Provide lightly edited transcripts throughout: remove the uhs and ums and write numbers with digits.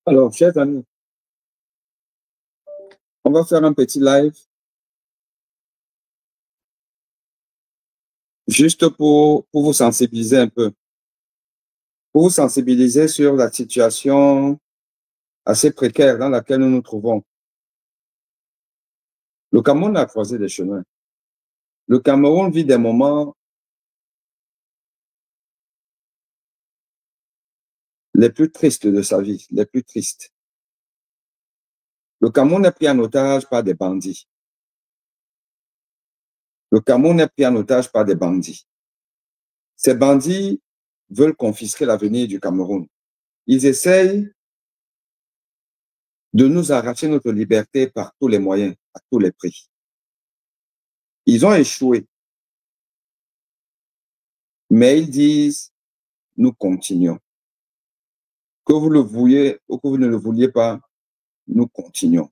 Alors, chers amis, on va faire un petit live juste pour vous sensibiliser un peu, pour vous sensibiliser sur la situation assez précaire dans laquelle nous nous trouvons. Le Cameroun a croisé des chemins. Le Cameroun vit des moments les plus tristes de sa vie, les plus tristes. Le Cameroun est pris en otage par des bandits. Le Cameroun est pris en otage par des bandits. Ces bandits veulent confisquer l'avenir du Cameroun. Ils essayent de nous arracher notre liberté par tous les moyens, à tous les prix. Ils ont échoué, mais ils disent, nous continuons. Que vous le vouliez ou que vous ne le vouliez pas, nous continuons.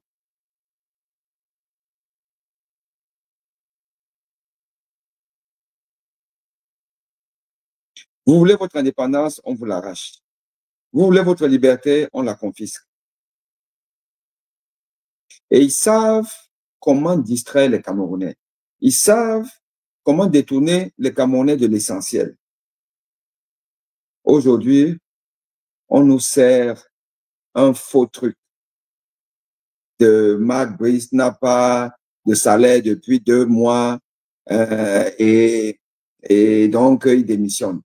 Vous voulez votre indépendance, on vous l'arrache. Vous voulez votre liberté, on la confisque. Et ils savent comment distraire les Camerounais. Ils savent comment détourner les Camerounais de l'essentiel. Aujourd'hui, on nous sert un faux truc de Marc Brice n'a pas de salaire depuis 2 mois et donc il démissionne.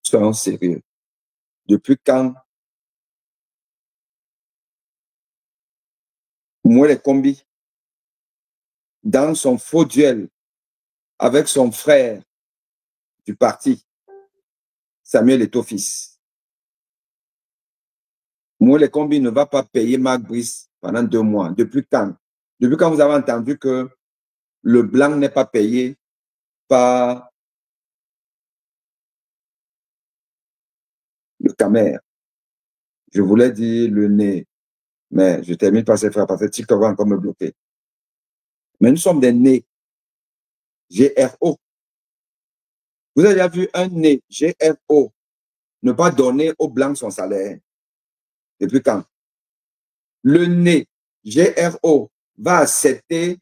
Soyons sérieux. Depuis quand Mouele Kombi, dans son faux duel avec son frère du parti, Samuel Eto'o-Fils, Mouele Kombi ne va pas payer Marc Brice pendant 2 mois. Depuis quand? Depuis quand vous avez entendu que le blanc n'est pas payé par le Camer? Je voulais dire le nez, mais je termine par ces phrases parce que TikTok va encore me bloquer. Mais nous sommes des nez. GRO. Vous avez déjà vu un nez GRO ne pas donner aux blancs son salaire? Depuis quand? Le nez GRO va accepter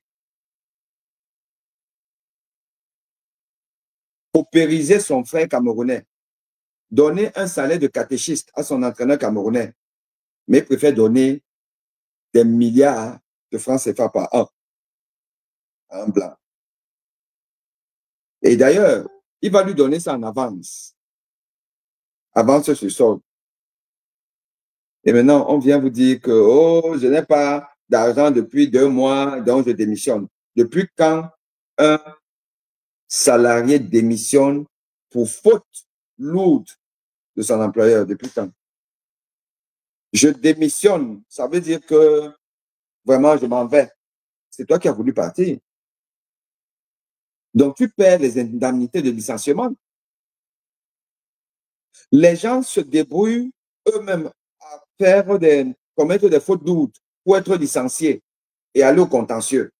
paupériser son frère camerounais, donner un salaire de catéchiste à son entraîneur camerounais, mais préfère donner des milliards de francs CFA par an à un blanc. Et d'ailleurs, il va lui donner ça en avance. Avance sur solde. Et maintenant, on vient vous dire que oh, je n'ai pas d'argent depuis 2 mois, donc je démissionne. Depuis quand un salarié démissionne pour faute lourde de son employeur? Depuis quand? Je démissionne, ça veut dire que vraiment je m'en vais. C'est toi qui as voulu partir. Donc tu perds les indemnités de licenciement. Les gens se débrouillent eux-mêmes à commettre des fautes lourdes pour être licenciés et aller au contentieux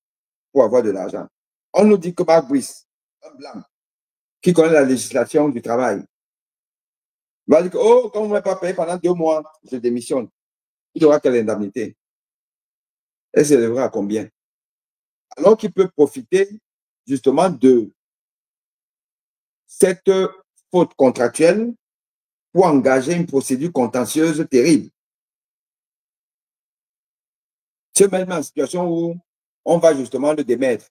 pour avoir de l'argent. On nous dit que Marc Brice, un blanc, qui connaît la législation du travail, va dire que, oh, comme on ne m'a pas payé pendant 2 mois, je démissionne. Il aura quelle indemnité? Elle s'élèvera à combien? Alors qu'il peut profiter justement de cette faute contractuelle pour engager une procédure contentieuse terrible. C'est même en situation où on va justement le démettre.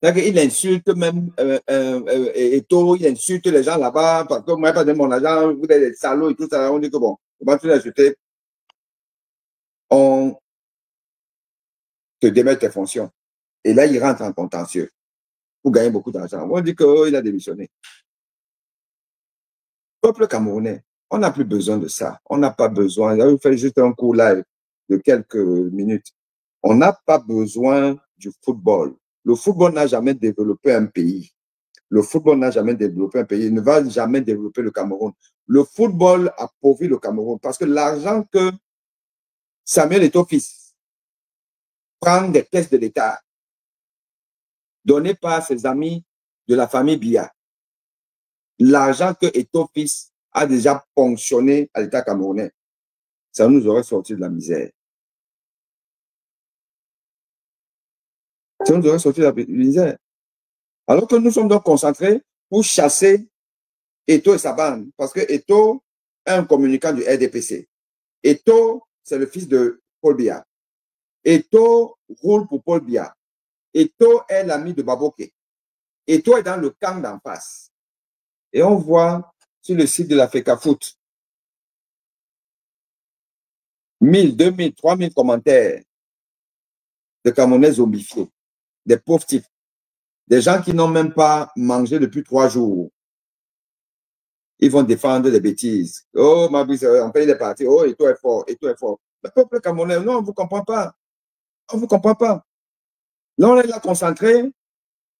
Il insulte même Eto'o, il insulte les gens là-bas parce que moi, pas de mon argent, vous êtes des salauds et tout ça. On dit que bon, on va tout l'insulter. On te démet tes fonctions. Et là, il rentre en contentieux pour gagner beaucoup d'argent. On dit qu'il a démissionné. Peuple camerounais, on n'a plus besoin de ça. On n'a pas besoin. Là, vous faites juste un court live de quelques minutes. On n'a pas besoin du football. Le football n'a jamais développé un pays. Le football n'a jamais développé un pays. Il ne va jamais développer le Cameroun. Le football appauvrit le Cameroun parce que l'argent que Samuel Eto'o-Fils prend des caisses de l'État donné par ses amis de la famille Biya, l'argent que Eto'o-Fils a déjà ponctionné à l'État camerounais, ça nous aurait sorti de la misère. Ça nous aurait sorti de la misère. Alors que nous sommes donc concentrés pour chasser Eto'o et sa bande, parce que Eto'o est un communicant du RDPC. Eto'o, c'est le fils de Paul Biya. Eto'o roule pour Paul Biya. Eto'o est l'ami de Baboke. Eto'o est dans le camp d'en face. Et on voit sur le site de la FECAFOOT 1000, 2000, 3000 commentaires de Camerounais zombifiés, des pauvres types, des gens qui n'ont même pas mangé depuis 3 jours. Ils vont défendre des bêtises. Oh, ma bise, on paye les partis. Oh, Eto'o est fort, Eto'o est fort. Le peuple camerounais, non, on ne vous comprend pas. On ne vous comprend pas. Là, on est là concentré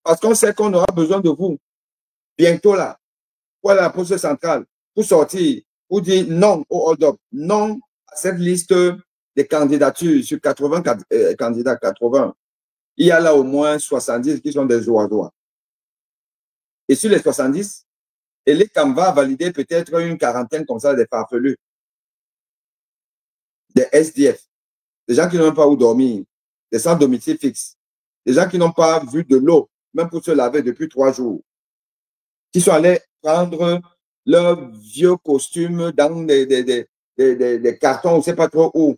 parce qu'on sait qu'on aura besoin de vous. Bientôt là, pour aller à la poste centrale, pour sortir, pour dire non au hold-up, non à cette liste des candidatures sur 80 candidats, 80. Il y a là au moins 70 qui sont des oiseaux. Et sur les 70, Elekam va valider peut-être une quarantaine comme ça des farfelus, des SDF, des gens qui n'ont pas où dormir, des sans domicile fixe, des gens qui n'ont pas vu de l'eau, même pour se laver depuis 3 jours, qui sont allés prendre leurs vieux costumes dans des cartons, on ne sait pas trop où,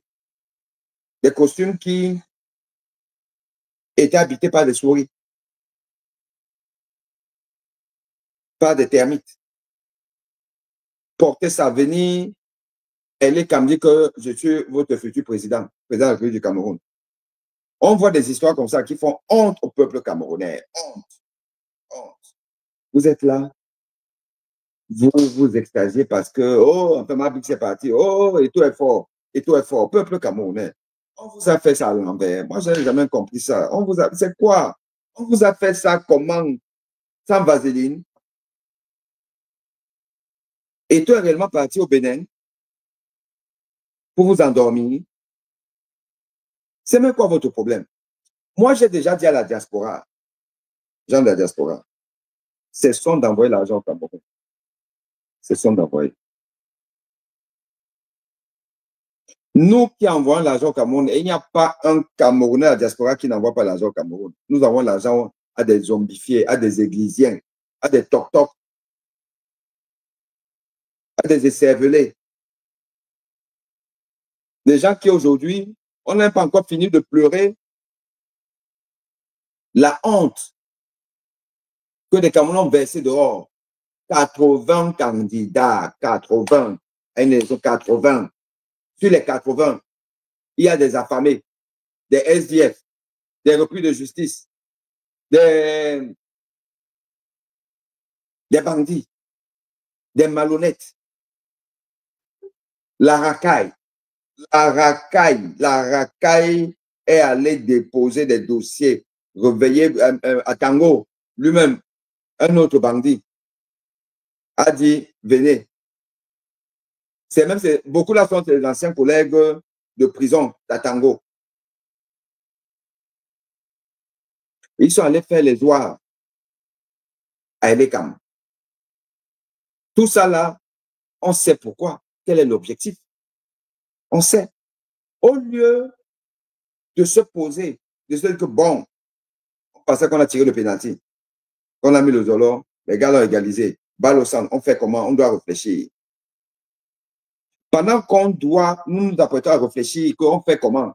des costumes qui étaient habités par des souris, par des termites. Porter ça, venir, elle est comme dit que je suis votre futur président, président de la République du Cameroun. On voit des histoires comme ça qui font honte au peuple camerounais. Honte. Honte. Vous êtes là, vous vous extasiez parce que, oh, enfin, ma c'est parti, oh, et tout est fort, et tout est fort. Peuple camerounais, on vous a fait ça à l'envers. Moi, je n'ai jamais compris ça. C'est quoi? On vous a fait ça comment? Sans vaseline. Et tout est réellement parti au Bénin pour vous endormir. C'est même quoi votre problème? Moi, j'ai déjà dit à la diaspora, gens de la diaspora, cessons d'envoyer l'argent au Cameroun. Cessons d'envoyer. Nous qui envoyons l'argent au Cameroun, il n'y a pas un Camerounais à la diaspora qui n'envoie pas l'argent au Cameroun. Nous envoyons l'argent à des zombifiés, à des églisiens, à des toc-toc, à des écervelés. Des gens qui aujourd'hui, on n'a pas encore fini de pleurer la honte que des Camerounais ont versé dehors. 80 candidats, 80, 80. Sur les 80, il y a des affamés, des SDF, des repris de justice, des bandits, des malhonnêtes. La racaille est allée déposer des dossiers, réveiller à Tango, lui-même, un autre bandit, a dit, venez. Beaucoup là sont des anciens collègues de prison d'Atango. Ils sont allés faire les oies à Elekam. Tout ça là, on sait pourquoi. Quel est l'objectif? On sait. Au lieu de se poser, de se dire que bon, on pensait qu'on a tiré le pénalty, qu'on a mis le zolo, les gars l'ont égalisé, balle au centre, on fait comment? On doit réfléchir. Pendant qu'on doit, nous apprêtons à réfléchir, qu'on fait comment?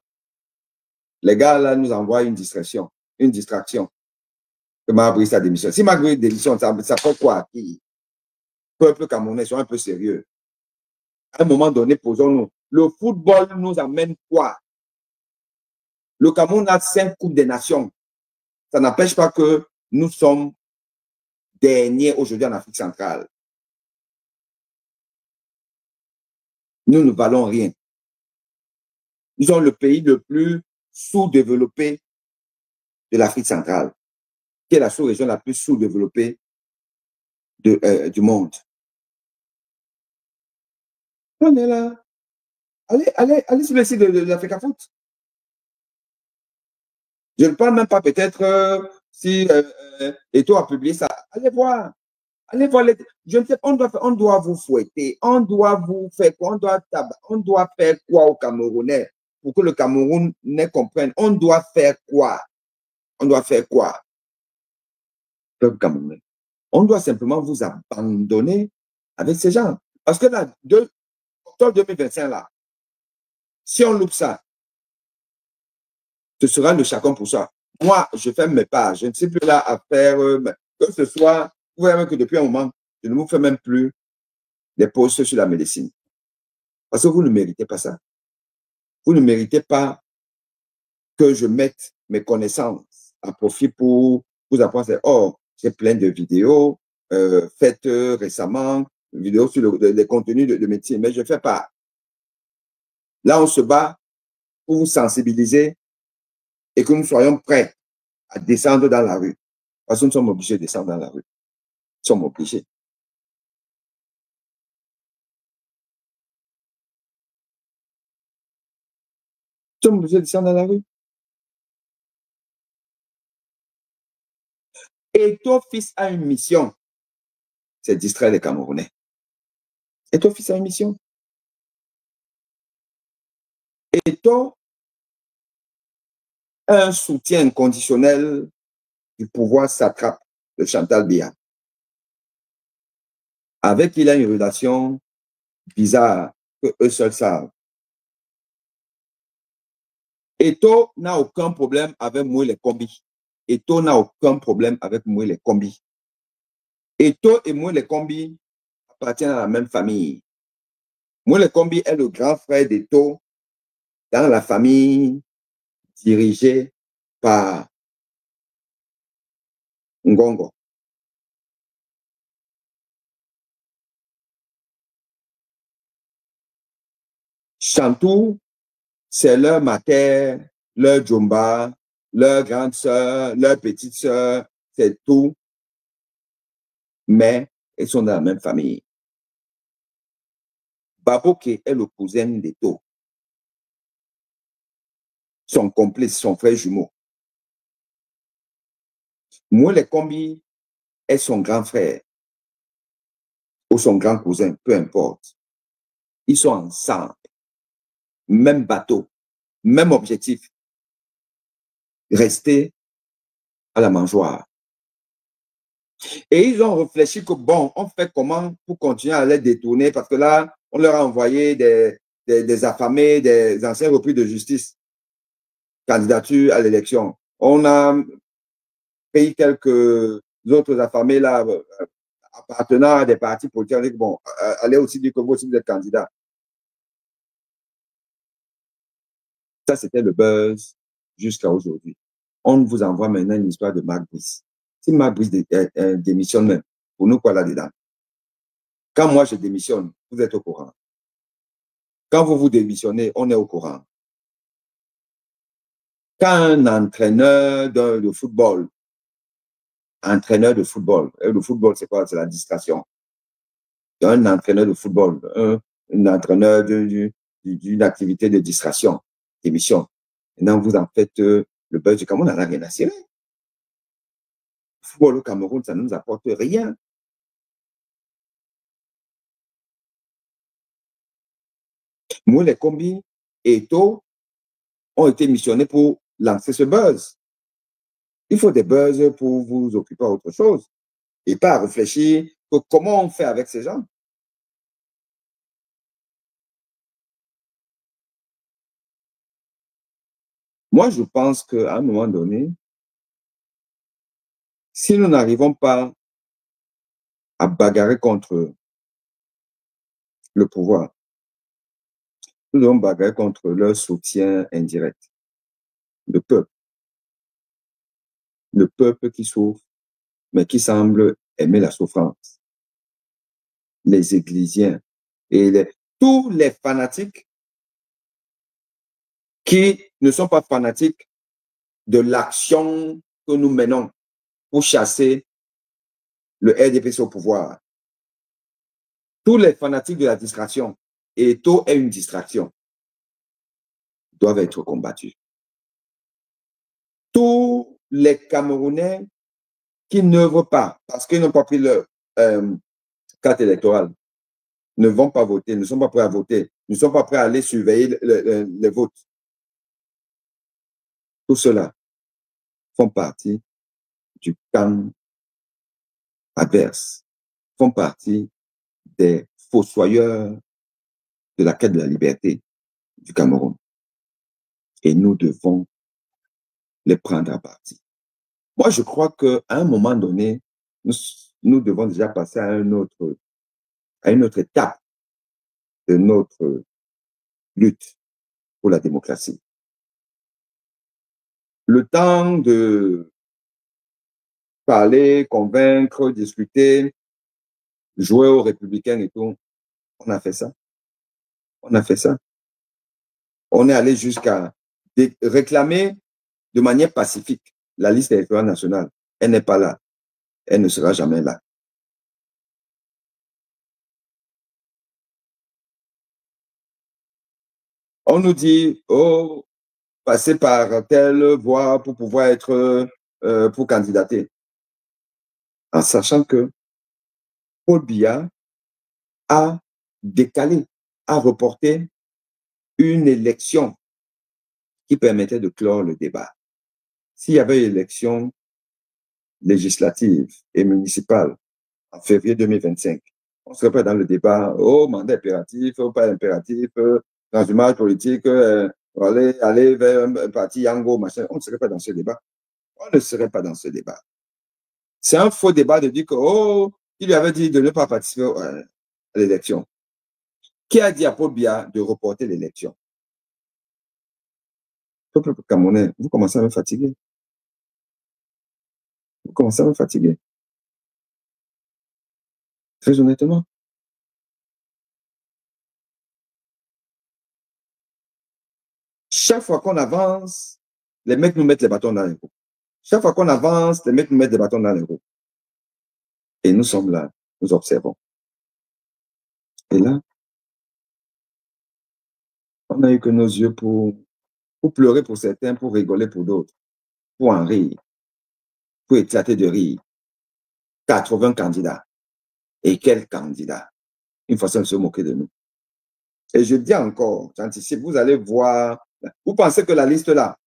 Les gars là nous envoient une distraction. Que m'a pris sa démission. Si m'a pris démission, ça fait quoi? Peuple camerounais, sont un peu sérieux. À un moment donné, posons-nous. Le football nous amène quoi? Le Cameroun a 5 Coupes des Nations. Ça n'empêche pas que nous sommes derniers aujourd'hui en Afrique centrale. Nous ne valons rien. Nous sommes le pays le plus sous-développé de l'Afrique centrale, qui est la sous-région la plus sous-développée du monde. On est là. Allez sur le site de la FECAFOOT. Je ne parle même pas peut-être si Eto'o a publié ça. Allez voir. Allez voir les... Je ne sais pas, on doit vous fouetter, on doit vous faire quoi, on doit faire quoi aux Camerounais pour que le Camerounais comprenne. On doit faire quoi? On doit faire quoi, peuple camerounais? On doit simplement vous abandonner avec ces gens. Parce que là, octobre 2025, là, si on loupe ça, ce sera le chacun pour soi. Moi, je fais mes pas. Je ne suis plus là à faire, que ce soit, vous voyez que depuis un moment, je ne vous fais même plus des postes sur la médecine. Parce que vous ne méritez pas ça. Vous ne méritez pas que je mette mes connaissances à profit pour vous apprendre. Oh, j'ai plein de vidéos faites récemment, vidéos sur les contenus de médecine, mais je ne fais pas. Là, on se bat pour vous sensibiliser et que nous soyons prêts à descendre dans la rue. Parce que nous sommes obligés de descendre dans la rue. Nous sommes obligés. Nous sommes obligés de descendre dans la rue. Et ton fils a une mission, c'est distraire les Camerounais. Et ton fils a une mission. Et ton un soutien inconditionnel du pouvoir satrape de Chantal Biya. Avec il a une relation bizarre que eux seuls savent. Eto n'a aucun problème avec Moïse Kombi. Eto n'a aucun problème avec Moïse Kombi. Eto et Moïse Kombi appartiennent à la même famille. Moïse Kombi est le grand frère d'Eto dans la famille dirigée par Ngongo. Chantou, c'est leur mater, leur Djomba, leur grande sœur, leur petite sœur, c'est tout. Mais ils sont dans la même famille. Baboke est le cousin d'Eto. Son complice, son frère jumeau. Moïse Kombi est son grand frère ou son grand cousin, peu importe. Ils sont ensemble. Même bateau, même objectif. Rester à la mangeoire. Et ils ont réfléchi que bon, on fait comment pour continuer à les détourner parce que là, on leur a envoyé des affamés, des anciens repris de justice, candidature à l'élection. On a payé quelques autres affamés là, appartenant à des partis politiques. On dit que bon, allez aussi dire que vous aussi vous êtes candidat. Ça, c'était le buzz jusqu'à aujourd'hui. On vous envoie maintenant une histoire de Marc Brice. Si Marc Brice démissionne même, pour nous, quoi là-dedans? Quand moi, je démissionne, vous êtes au courant. Quand vous vous démissionnez, on est au courant. Quand un entraîneur de football, le football, c'est quoi? C'est la distraction. Un entraîneur de football, un entraîneur d'une activité de distraction, d'émission. Maintenant, vous en faites le buzz du Cameroun, on n'en a rien à cirer. Le football au Cameroun, ça ne nous apporte rien. Moïse Kombi et Eto ont été missionnés pour lancer ce buzz. Il faut des buzz pour vous occuper d'autre chose et pas réfléchir que comment on fait avec ces gens. Moi, je pense qu'à un moment donné, si nous n'arrivons pas à bagarrer contre le pouvoir, nous devons bagarrer contre leur soutien indirect, le peuple. Le peuple qui souffre, mais qui semble aimer la souffrance. Les églisiens et tous les fanatiques qui ne sont pas fanatiques de l'action que nous menons pour chasser le RDPC au pouvoir. Tous les fanatiques de la distraction, et Eto est une distraction, doivent être combattus. Tous les Camerounais qui n'œuvrent pas parce qu'ils n'ont pas pris carte électorale, ne vont pas voter, ne sont pas prêts à voter, ne sont pas prêts à aller surveiller les votes. Tout cela font partie du camp adverse, font partie des fossoyeurs de la quête de la liberté du Cameroun. Et nous devons les prendre à partie. Moi, je crois qu'à un moment donné, nous devons déjà passer à une autre étape de notre lutte pour la démocratie. Le temps de parler, convaincre, discuter, jouer aux républicains et tout, on a fait ça. On a fait ça. On est allé jusqu'à réclamer de manière pacifique la liste électorale nationale. Elle n'est pas là. Elle ne sera jamais là. On nous dit, oh, passer par telle voie pour pouvoir être, pour candidater. En sachant que Paul Biya a décalé, a reporté une élection qui permettait de clore le débat. S'il y avait une élection législative et municipale en février 2025, on ne serait pas dans le débat, oh, mandat impératif, pas impératif, transhumance politique, aller vers un parti Yango, machin. On ne serait pas dans ce débat. On ne serait pas dans ce débat. C'est un faux débat de dire que, oh, il lui avait dit de ne pas participer à l'élection. Qui a dit à Paul Biya de reporter l'élection? Peuple camerounais, vous commencez à me fatiguer. Vous commencez à me fatiguer. Très honnêtement. Chaque fois qu'on avance, les mecs nous mettent les bâtons dans les roues. Chaque fois qu'on avance, les mecs nous mettent des bâtons dans les roues. Et nous sommes là, nous observons. Et là, on n'a eu que nos yeux pour pleurer pour certains, pour rigoler pour d'autres, pour en rire, pour éclater de rire. 80 candidats. Et quels candidats? Une façon de se moquer de nous. Et je dis encore, j'anticipe, vous allez voir, vous pensez que la liste là,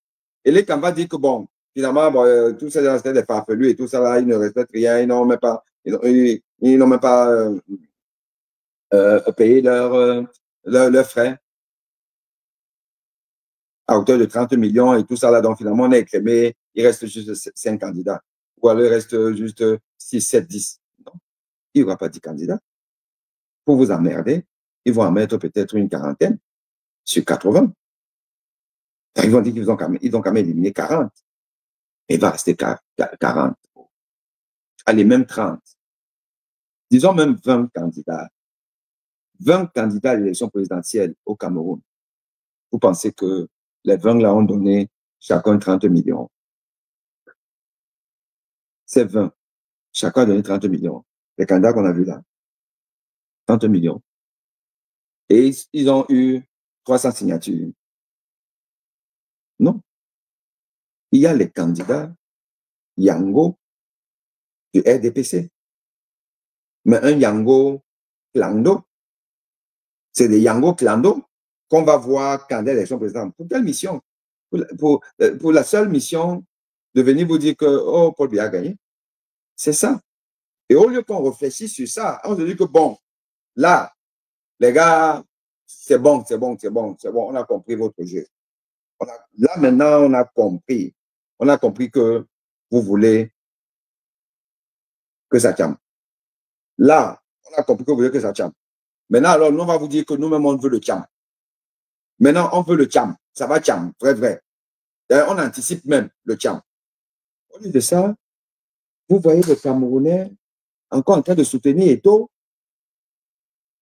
et les candidats disent que bon, finalement, bon, tout ça, c'était des farfelus et tout ça là, ils ne respectent rien, ils n'ont même pas, ils n'ont même pas payé leurs frais à hauteur de 30 millions et tout ça là, donc finalement, on a écrémé, il reste juste 5 candidats. Ou alors il reste juste 6, 7, 10. Non, il n'y aura pas 10 candidats. Pour vous emmerder, ils vont en mettre peut-être une quarantaine sur 80. Ils vont dire qu'ils ont quand même éliminé 40. Il va rester 40. Allez, même 30. Disons même 20 candidats. 20 candidats à l'élection présidentielle au Cameroun. Vous pensez que les 20 là ont donné chacun 30 millions. Ces 20, chacun a donné 30 millions. Les candidats qu'on a vus là, 30 millions. Et ils ont eu 300 signatures. Non. Il y a les candidats Yango du RDPC. Mais un Yango Clando, c'est des Yango Clando qu'on va voir quand l'élection présidentielle. Pour quelle mission? Pour la seule mission de venir vous dire que oh, Paul Biya a gagné. C'est ça. Et au lieu qu'on réfléchisse sur ça, on se dit que bon, là, les gars, c'est bon, on a compris votre jeu. Là, maintenant, on a compris. On a compris que vous voulez que ça tient. Là, on a compris que vous voulez que ça tient. Maintenant, alors, nous, on va vous dire que nous-mêmes, on veut le tcham. Maintenant, on veut le tcham. Ça va tcham, vrai. On anticipe même le tcham. Au lieu de ça, vous voyez le Camerounais encore en train de soutenir Eto'o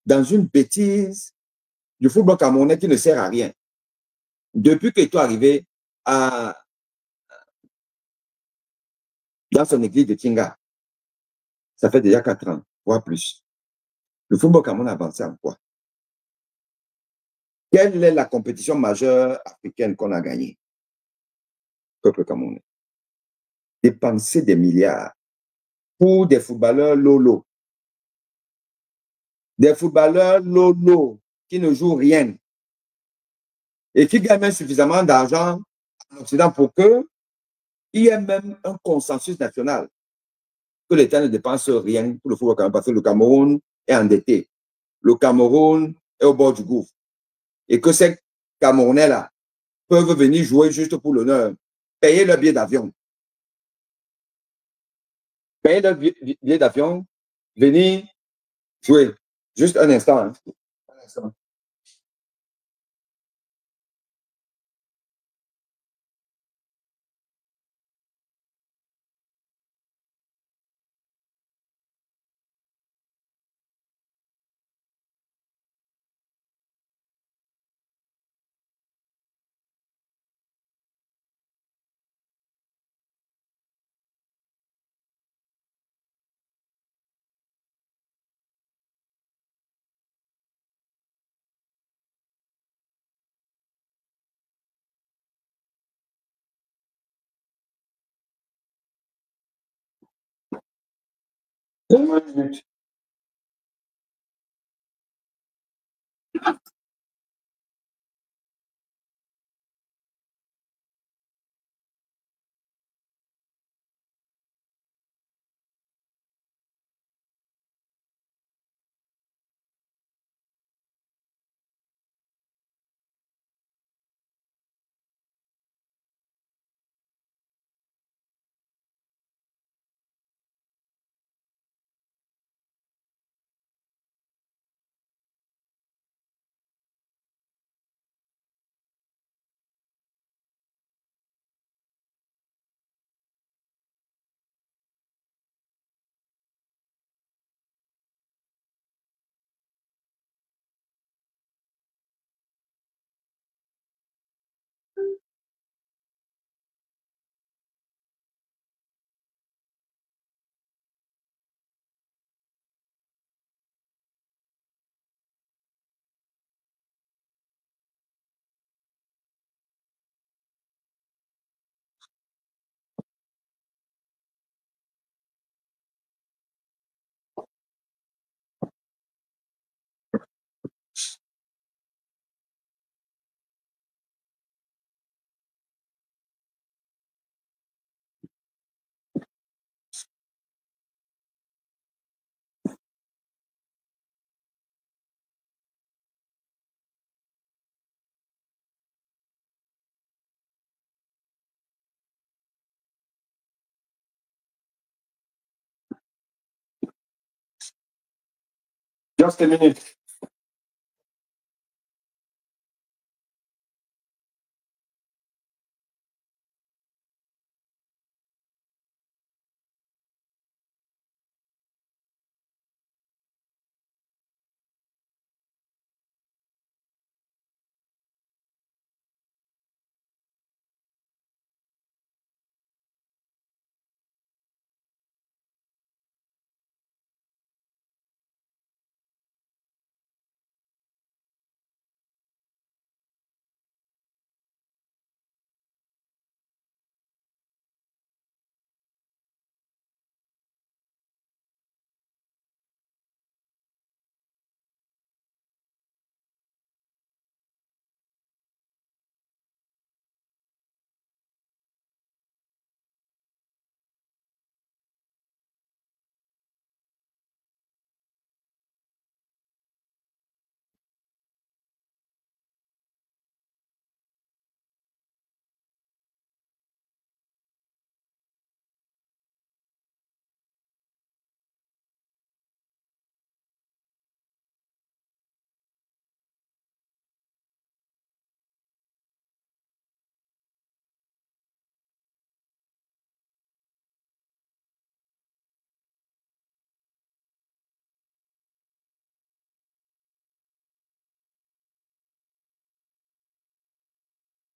dans une bêtise du football camerounais qui ne sert à rien. Depuis que Eto'o est arrivé dans son église de Tinga, ça fait déjà 4 ans, voire plus. Le football camerounais a avancé en quoi? Quelle est la compétition majeure africaine qu'on a gagnée? Peuple camerounais. Dépenser des milliards pour des footballeurs lolo des footballeurs lolo qui ne jouent rien et qui gagnent suffisamment d'argent en Occident pour qu'il y ait même un consensus national que l'État ne dépense rien pour le football parce que le Cameroun est endetté. Le Cameroun est au bord du gouffre. Et que ces Camerounais-là peuvent venir jouer juste pour l'honneur, payer leur billet d'avion. Payer leur billet d'avion, venir jouer. Juste un instant. Hein. Un instant. Donne-moi une minute. Just a minute.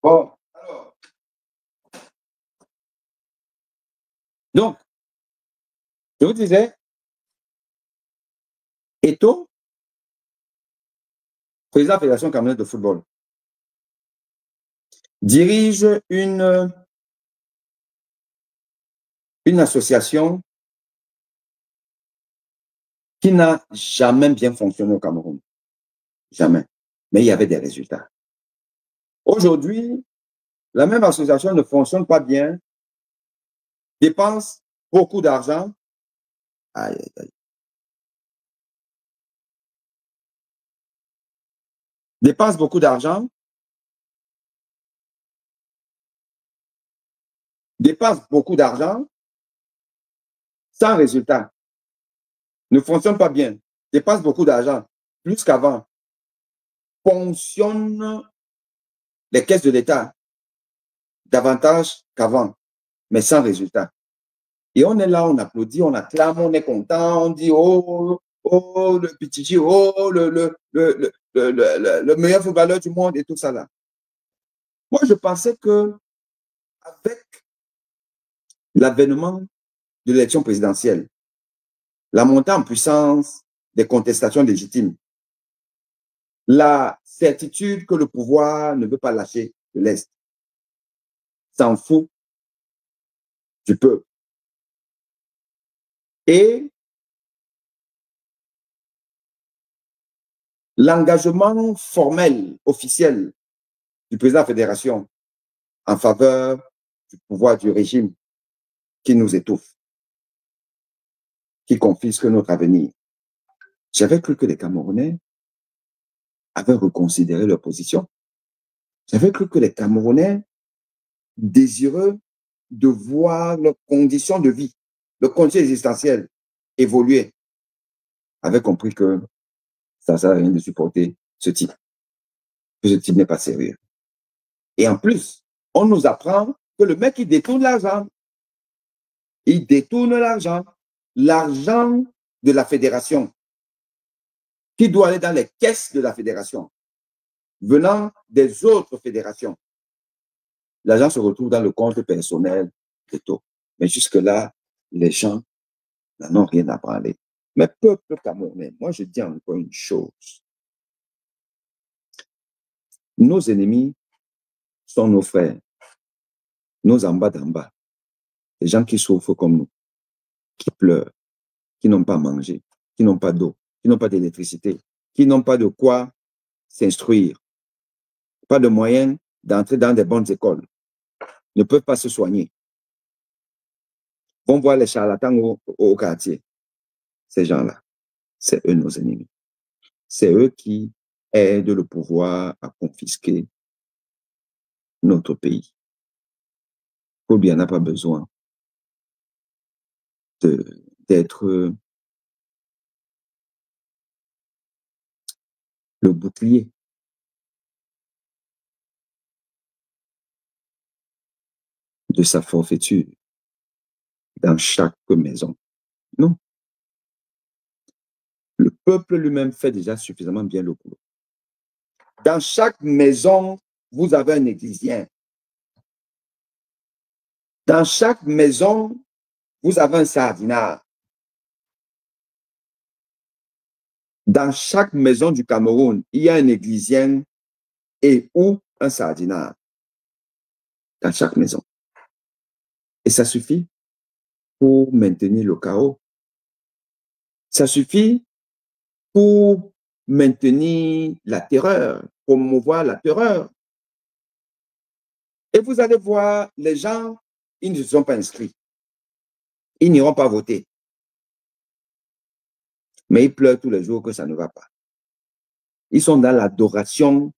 Bon, alors. Donc, je vous disais, Eto'o, président de la Fédération camerounaise de football, dirige une association qui n'a jamais bien fonctionné au Cameroun. Jamais. Mais il y avait des résultats. Aujourd'hui, la même association ne fonctionne pas bien, dépense beaucoup d'argent. Aïe, aïe, aïe. Dépense beaucoup d'argent, dépense beaucoup d'argent sans résultat. Ne fonctionne pas bien, dépense beaucoup d'argent, plus qu'avant, fonctionne les caisses de l'État davantage qu'avant, mais sans résultat. Et on est là, on applaudit, on acclame, on est content, on dit oh, oh, le Pichichi, oh, le meilleur footballeur du monde et tout ça là. Moi, je pensais que avec l'avènement de l'élection présidentielle, la montée en puissance des contestations légitimes, la certitude que le pouvoir ne veut pas lâcher de l'Est, s'en fout du peuple. Et l'engagement formel, officiel du président de la fédération en faveur du pouvoir du régime qui nous étouffe, qui confisque notre avenir. J'avais cru que les Camerounais avaient reconsidéré leur position. J'avais cru que les Camerounais, désireux de voir leurs conditions de vie, leurs conditions existentielles évoluer, avaient compris que ça ne sert à rien de supporter ce type, que ce type n'est pas sérieux. Et en plus, on nous apprend que le mec, il détourne l'argent. Il détourne l'argent. L'argent de la fédération qui doit aller dans les caisses de la fédération, venant des autres fédérations. L'argent se retrouve dans le compte personnel de tout. Mais jusque-là, les gens n'en ont rien à parler. Mais peuple camerounais, moi je dis encore une chose. Nos ennemis sont nos frères, nos en bas d'en bas. Les gens qui souffrent comme nous, qui pleurent, qui n'ont pas mangé, qui n'ont pas d'eau, qui n'ont pas d'électricité, qui n'ont pas de quoi s'instruire, pas de moyens d'entrer dans des bonnes écoles, ne peuvent pas se soigner. Vont voir les charlatans au quartier. Ces gens-là, c'est eux nos ennemis. C'est eux qui aident le pouvoir à confisquer notre pays. Kourbia n'a pas besoin d'être le bouclier de sa forfaiture dans chaque maison. Non. Le peuple lui-même fait déjà suffisamment bien le boulot. Dans chaque maison, vous avez un églisien. Dans chaque maison, vous avez un sardinard. Dans chaque maison du Cameroun, il y a un églisien et ou un sardinard. Dans chaque maison. Et ça suffit pour maintenir le chaos. Ça suffit pour maintenir la terreur, promouvoir la terreur. Et vous allez voir, les gens, ils ne se sont pas inscrits. Ils n'iront pas voter. Mais ils pleurent tous les jours que ça ne va pas. Ils sont dans l'adoration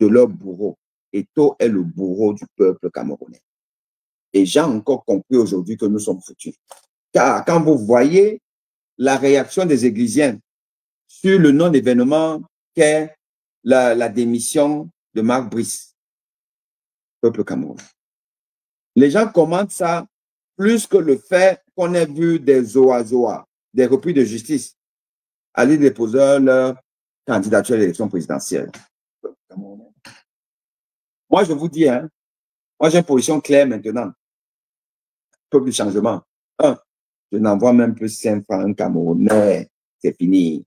de leur bourreau. Eto'o est le bourreau du peuple camerounais. Et j'ai encore compris aujourd'hui que nous sommes foutus. Car quand vous voyez la réaction des Églisiens sur le non-événement qu'est la démission de Marc Brice, peuple camerounais, les gens commentent ça plus que le fait qu'on ait vu des oazoas, des repris de justice, aller déposer leur candidature à l'élection présidentielle. Moi, je vous dis, hein, moi j'ai une position claire maintenant. Peuple du changement. Un, je n'envoie même plus 5 francs un Camerounais. C'est fini.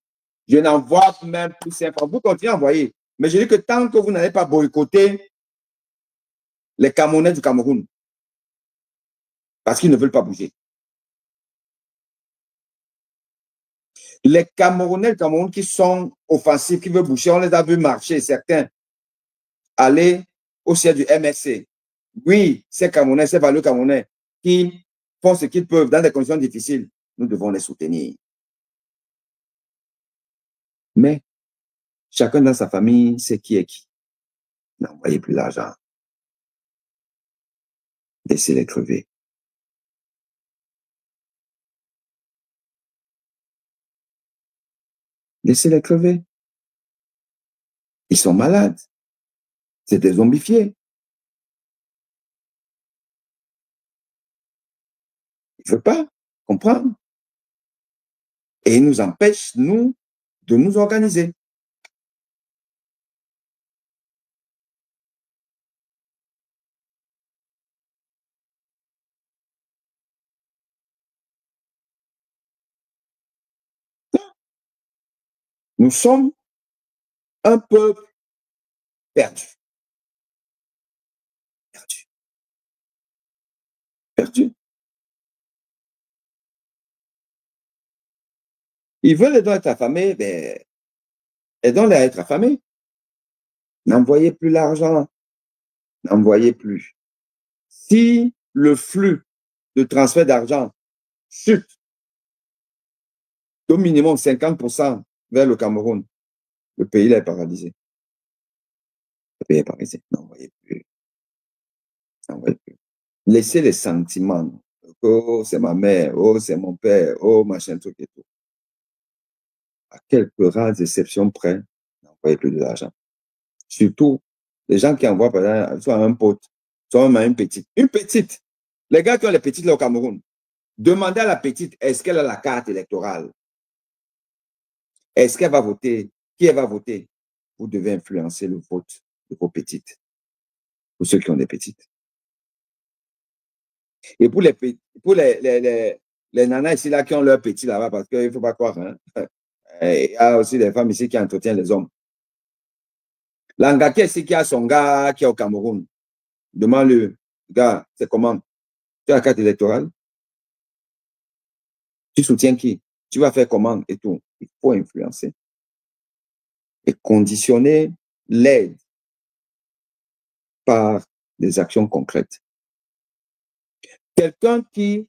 Je n'envoie même plus 5 francs. Vous continuez à envoyer. Mais je dis que tant que vous n'allez pas boycotter les Camerounais du Cameroun, parce qu'ils ne veulent pas bouger. Les Camerounais, Cameroun qui sont offensifs, qui veulent boucher, on les a vus marcher, certains aller au siège du MSC. Oui, ces Camerounais, ces valeureux Camerounais qui font ce qu'ils peuvent dans des conditions difficiles, nous devons les soutenir. Mais chacun dans sa famille sait qui est qui. N'envoyez plus l'argent. Laissez-les crever. Laissez-les crever. Ils sont malades. C'est des zombifiés. Ils ne veulent pas comprendre. Et ils nous empêchent, nous, de nous organiser. Nous sommes un peuple perdu. Perdu. Perdu. Ils veulent les dons être affamés, ben, aidons-les à être affamés. N'envoyez plus l'argent. N'envoyez plus. Si le flux de transfert d'argent chute d'au minimum 50% vers le Cameroun, le pays là est paralysé. Le pays est paralysé. N'envoyez plus. N'envoyez plus. Laissez les sentiments. Oh, c'est ma mère. Oh, c'est mon père. Oh, machin, truc et tout. À quelques rares exceptions près, n'envoyez plus de l'argent. Surtout, les gens qui envoient, par exemple, soit un pote, soit même une petite. Une petite. Les gars qui ont les petites là au Cameroun, demandez à la petite, est-ce qu'elle a la carte électorale? Est-ce qu'elle va voter? Qui elle va voter? Vous devez influencer le vote de vos petites, pour ceux qui ont des petites. Et pour les nanas ici là qui ont leurs petits là-bas, parce qu'il ne faut pas croire, hein, il y a aussi des femmes ici qui entretiennent les hommes. L'Angaka ici qui a son gars qui est au Cameroun, demande-le, gars, c'est comment? Tu as la carte électorale? Tu soutiens qui? Tu vas faire comment et tout? Il faut influencer et conditionner l'aide par des actions concrètes. Quelqu'un qui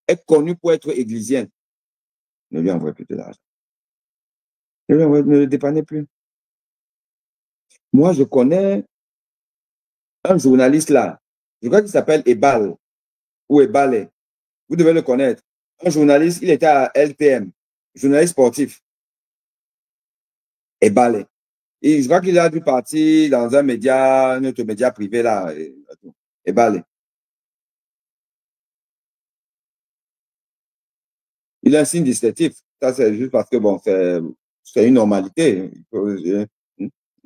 est connu pour être églysien, ne lui envoie plus de l'argent. Ne le dépannez plus. Moi, je connais un journaliste là, je crois qu'il s'appelle Ebal ou Ebale. Vous devez le connaître. Un journaliste, il était à LTM, journaliste sportif. Ebale. Et je crois qu'il a dû partir dans un autre média privé là. Ebale. Il a un signe distinctif. Ça, c'est juste parce que, bon, c'est une normalité.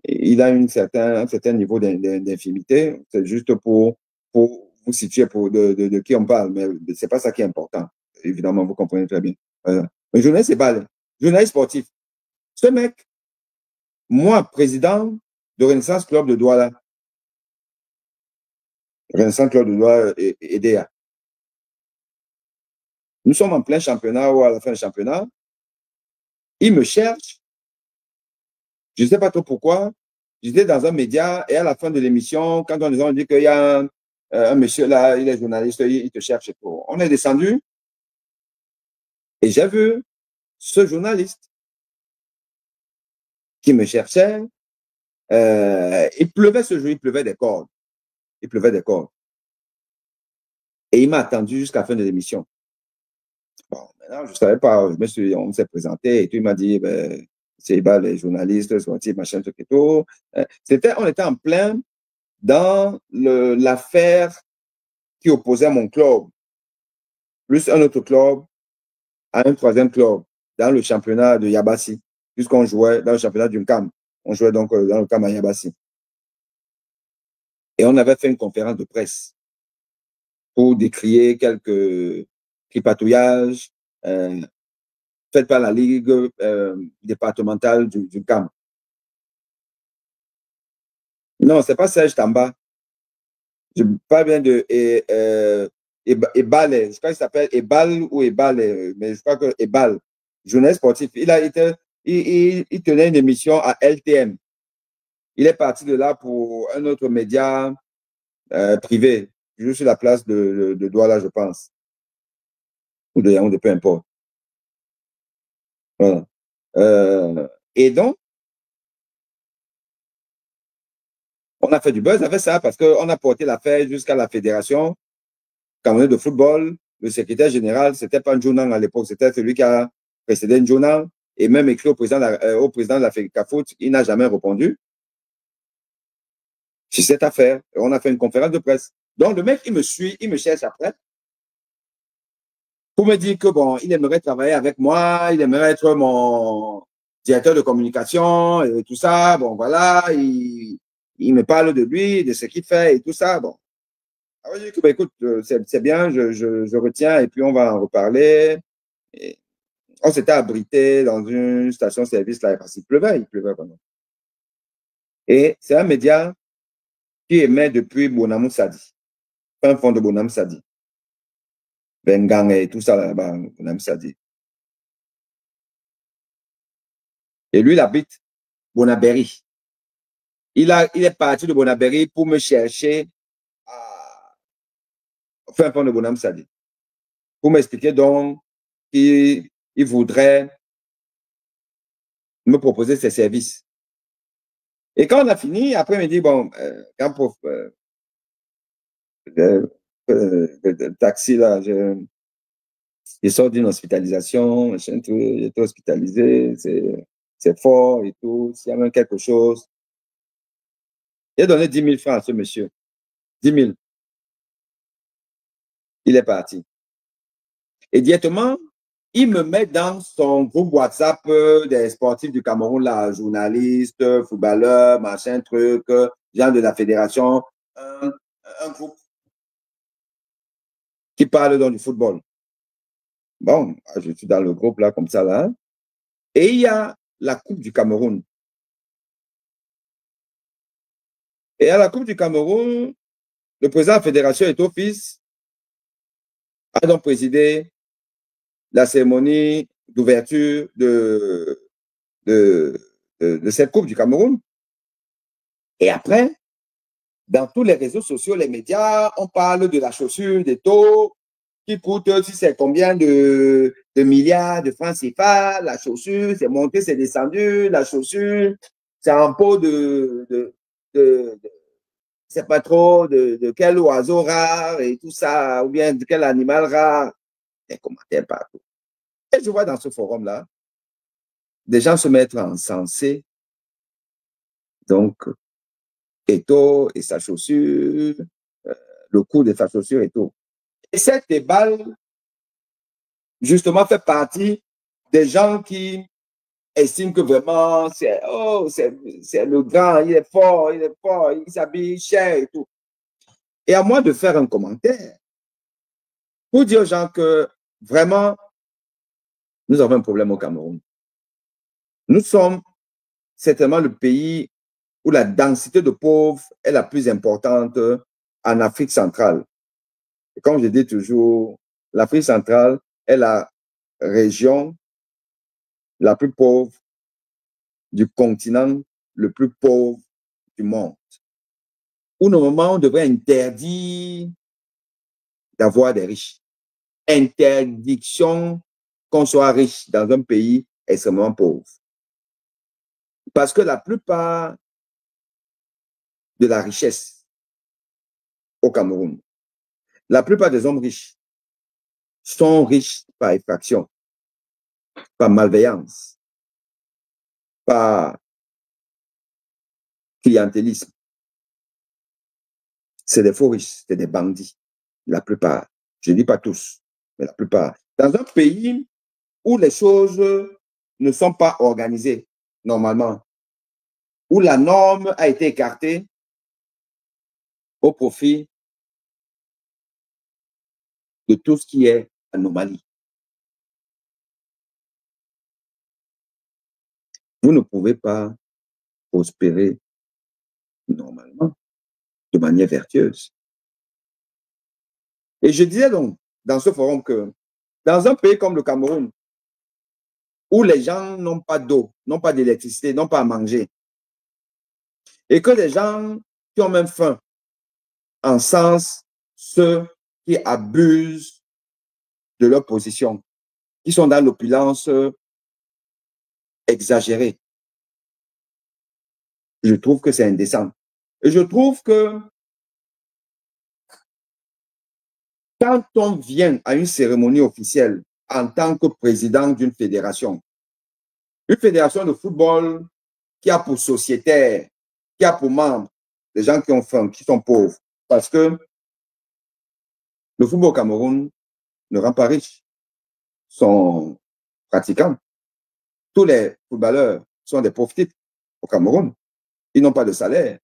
Il a un certain niveau d'infimité. C'est juste pour vous situer de qui on parle. Mais ce n'est pas ça qui est important. Évidemment, vous comprenez très bien. Mais journaliste, c'est pas journaliste sportif. Ce mec, moi, président de Renaissance Club de Douala, Renaissance Club de Douala et EDA. Nous sommes en plein championnat ou à la fin du championnat. Il me cherche. Je ne sais pas trop pourquoi. J'étais dans un média et à la fin de l'émission, quand on dit qu'il y a un monsieur là, il est journaliste, il te cherche et tout. On est descendu et j'ai vu ce journaliste qui me cherchait. Il pleuvait ce jour, il pleuvait des cordes. Il pleuvait des cordes. Et il m'a attendu jusqu'à la fin de l'émission. Bon, maintenant, je ne savais pas, on s'est présenté et tout, il m'a dit, ben, c'est les journalistes, sportifs, machin, tout et tout. On était en plein dans l'affaire qui opposait mon club, plus un autre club, à un troisième club, dans le championnat de Yabassi, puisqu'on jouait dans le championnat du CAM. On jouait donc dans le CAM à Yabassi. Et on avait fait une conférence de presse pour décrier quelques tripatouillages faits par la Ligue départementale du CAM. Non, ce n'est pas Serge Tamba. Je parle bien de Ebal, je crois qu'il s'appelle Ebal ou Ebal, mais je crois que Ebal, journaliste sportif. Il tenait une émission à LTM. Il est parti de là pour un autre média privé, juste sur la place de Douala, je pense, ou de Yaoundé, peu importe. Voilà. Et donc, on a fait du buzz avec ça parce qu'on a porté l'affaire jusqu'à la fédération camerounaise de football. Le secrétaire général, c'était pas Njounang à l'époque, c'était celui qui a précédé Njounang et même écrit au président de la FECAFOOT, il n'a jamais répondu sur cette affaire. On a fait une conférence de presse. Donc, le mec, il me suit, il me cherche après pour me dire que bon, il aimerait travailler avec moi, il aimerait être mon directeur de communication et tout ça. Bon, voilà, il me parle de lui, de ce qu'il fait et tout ça. Bon, alors, je dis que, bah, écoute, c'est bien, je retiens et puis on va en reparler. Et on s'était abrité dans une station-service là parce qu'il pleuvait vraiment. Et c'est un média qui émet depuis Bonamou Sadi, un fond de Bonamou Sadi, Bengang et tout ça là-bas, Bonamou Sadi. Et lui, il habite Bonaberi. Il est parti de Bonaberi pour me chercher à fin fond de Bonamou Sadi, pour m'expliquer donc qu'il voudrait me proposer ses services. Et quand on a fini, après, il me dit, bon, quand pour le taxi, là, je sors d'une hospitalisation, j'étais hospitalisé, c'est fort et tout, s'il y a même quelque chose. Il a donné 10 000 francs à ce monsieur. 10 000. Il est parti. Et directement, il me met dans son groupe WhatsApp des sportifs du Cameroun, là, journalistes, footballeurs, machin, truc, gens de la fédération, un, un groupe qui parle donc du football. Bon, je suis dans le groupe là, comme ça, là. Et il y a la Coupe du Cameroun. Et à la Coupe du Cameroun, le président de la fédération est fils a donc présidé la cérémonie d'ouverture de, de cette Coupe du Cameroun. Et après, dans tous les réseaux sociaux, les médias, on parle de la chaussure des taux qui coûte, si c'est combien de milliards de francs CFA, la chaussure, c'est monté, c'est descendu, la chaussure, c'est en pot de c'est pas trop de quel oiseau rare et tout ça, ou bien de quel animal rare, des commentaires partout. Et je vois dans ce forum-là, des gens se mettent à encenser, donc, Eto'o et sa chaussure, le coût de sa chaussure et tout. Et cette déballe, justement, fait partie des gens qui estiment que vraiment, c'est le grand, il est fort, il s'habille cher et tout. Et à moi de faire un commentaire pour dire aux gens que vraiment, nous avons un problème au Cameroun. Nous sommes certainement le pays où la densité de pauvres est la plus importante en Afrique centrale. Et comme je dis toujours, l'Afrique centrale est la région la plus pauvre du continent le plus pauvre du monde. Où normalement on devrait interdire d'avoir des riches. Interdiction qu'on soit riche dans un pays extrêmement pauvre. Parce que la plupart de la richesse au Cameroun, la plupart des hommes riches sont riches par effraction, par malveillance, par clientélisme. C'est des faux riches, c'est des bandits, la plupart. Je ne dis pas tous, mais la plupart. Dans un pays où les choses ne sont pas organisées normalement, où la norme a été écartée au profit de tout ce qui est anomalie. Vous ne pouvez pas prospérer normalement, de manière vertueuse. Et je disais donc dans ce forum que dans un pays comme le Cameroun, où les gens n'ont pas d'eau, n'ont pas d'électricité, n'ont pas à manger, et que les gens qui ont même faim en sens ceux qui abusent de leur position, qui sont dans l'opulence exagérée. Je trouve que c'est indécent. Et je trouve que quand on vient à une cérémonie officielle en tant que président d'une fédération, une fédération de football qui a pour sociétaire, qui a pour membres des gens qui ont faim, qui sont pauvres, parce que le football au Cameroun ne rend pas riche son pratiquant. Tous les footballeurs sont des pauvres types au Cameroun. Ils n'ont pas de salaire.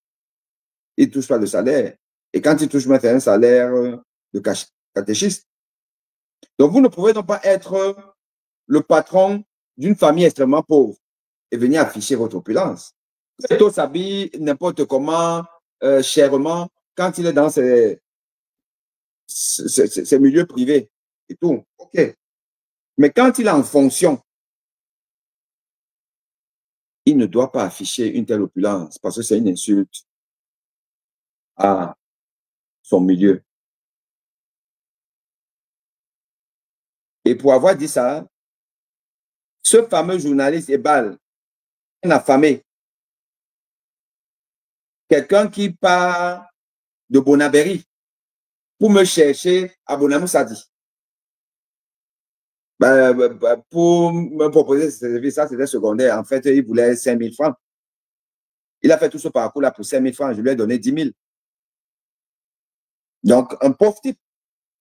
Ils ne touchent pas de salaire. Et quand ils touchent maintenant un salaire de catéchiste. Donc, vous ne pouvez donc pas être le patron d'une famille extrêmement pauvre et venir afficher votre opulence. Eto'o s'habille n'importe comment, chèrement, quand il est dans ses milieux privés et tout. OK. Mais quand il est en fonction, il ne doit pas afficher une telle opulence parce que c'est une insulte à son milieu. Et pour avoir dit ça, ce fameux journaliste Ebal, un affamé, quelqu'un qui part de Bonabéry pour me chercher à Bonamoussadi, pour me proposer ce service, ça c'était secondaire. En fait, il voulait 5 000 francs. Il a fait tout ce parcours-là pour 5 000 francs. Je lui ai donné 10 000. Donc, un pauvre type.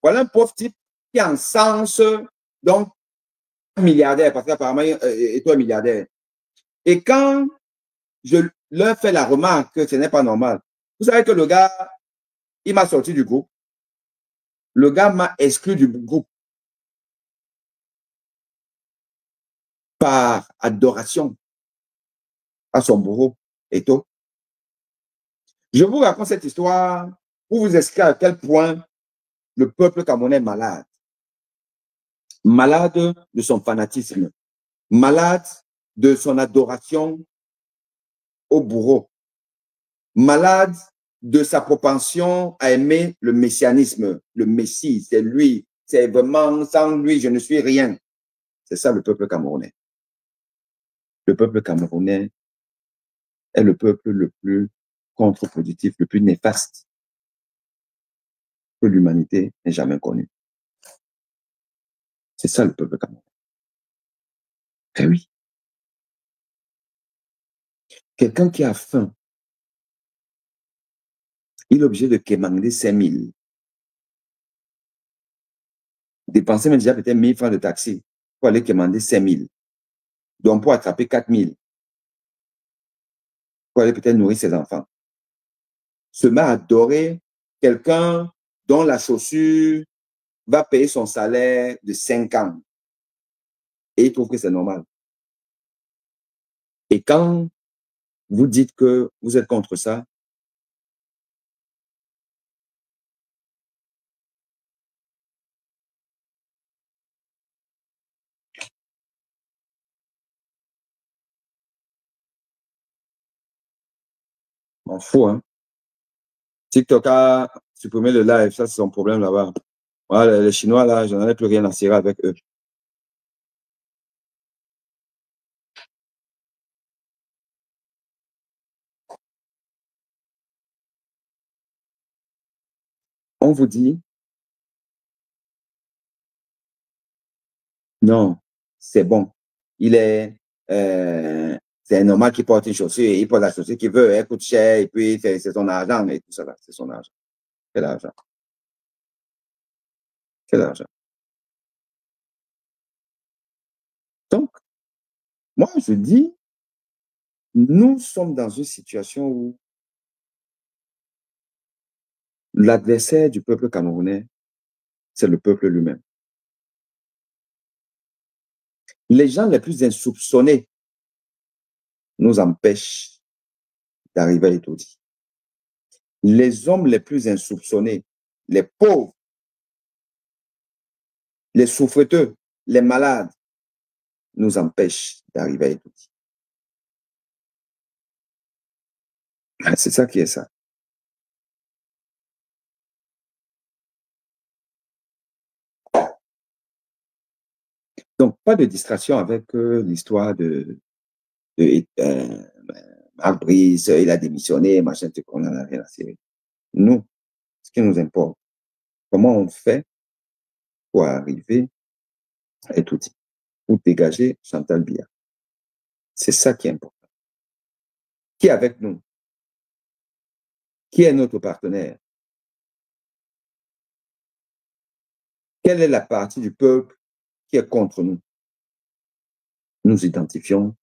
Voilà un pauvre type qui en sens, donc, milliardaire, parce qu'apparemment, est un milliardaire. Et quand je leur fais la remarque que ce n'est pas normal, vous savez que le gars, il m'a sorti du groupe. Le gars m'a exclu du groupe par adoration à son bourreau et tout. Je vous raconte cette histoire pour vous expliquer à quel point le peuple camerounais est malade. Malade de son fanatisme, malade de son adoration au bourreau, malade de sa propension à aimer le messianisme, le Messie, c'est lui, c'est vraiment sans lui, je ne suis rien. C'est ça le peuple camerounais. Le peuple camerounais est le peuple le plus contre-productif, le plus néfaste que l'humanité n'ait jamais connu. C'est ça le peuple camerounais. Eh oui. Quelqu'un qui a faim, il est obligé de quémander 5 000. Dépenser même déjà peut-être 1 000 francs de taxi pour aller quémander 5 000. Donc pour attraper 4 000. Pour aller peut-être nourrir ses enfants. Se met à adorer quelqu'un dont la chaussure va payer son salaire de 5 ans. Et il trouve que c'est normal. Et quand vous dites que vous êtes contre ça, m'en fous, hein. TikTok a supprimé le live, ça c'est son problème là-bas. Voilà, les Chinois là, je n'en ai plus rien à cirer avec eux. On vous dit, non, c'est bon. Il est, c'est normal qu'il porte une chaussure, il porte la chaussure qu'il veut, elle coûte cher, et puis c'est son argent, et tout ça là, c'est son argent. Quel argent? Quel argent? Donc, moi je dis, nous sommes dans une situation où l'adversaire du peuple camerounais, c'est le peuple lui-même. Les gens les plus insoupçonnés nous empêchent d'arriver à Etoudi. Les hommes les plus insoupçonnés, les pauvres, les souffreteux, les malades, nous empêchent d'arriver à Etouti. C'est ça qui est ça. Donc, pas de distraction avec l'histoire de Marc Brice, il a démissionné, machin, qu'on n'en a rien à cirer. Nous, ce qui nous importe, comment on fait pour arriver à Etouti, pour dégager Chantal Biya. C'est ça qui est important. Qui est avec nous? Qui est notre partenaire? Quelle est la partie du peuple qui est contre nous? Nous identifions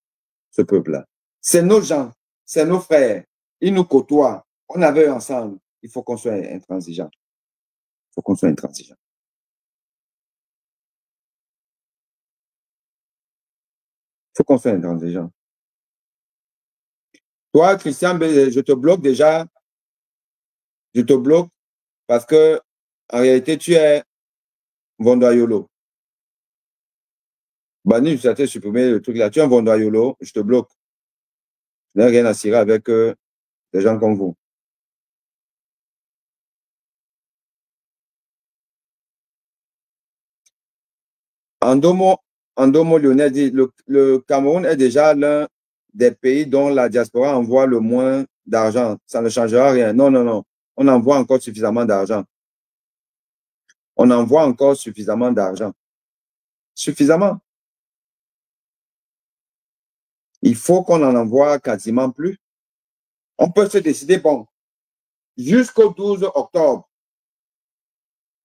ce peuple-là. C'est nos gens, c'est nos frères. Ils nous côtoient. On avait ensemble. Il faut qu'on soit intransigeant. Il faut qu'on soit intransigeant. Il faut qu'on soit intransigeant. Toi, Christian, je te bloque déjà. Je te bloque parce que, en réalité, tu es Vondoyolo. Banni, je t'ai supprimé le truc là. Tu es un Vondoyolo, je te bloque. Je n'ai rien à cirer avec des gens comme vous. Andomo Lionel dit le Cameroun est déjà l'un des pays dont la diaspora envoie le moins d'argent. Ça ne changera rien. Non, non, non. On envoie encore suffisamment d'argent. On envoie encore suffisamment d'argent. Suffisamment. Il faut qu'on en envoie quasiment plus. On peut se décider, bon, jusqu'au 12 octobre,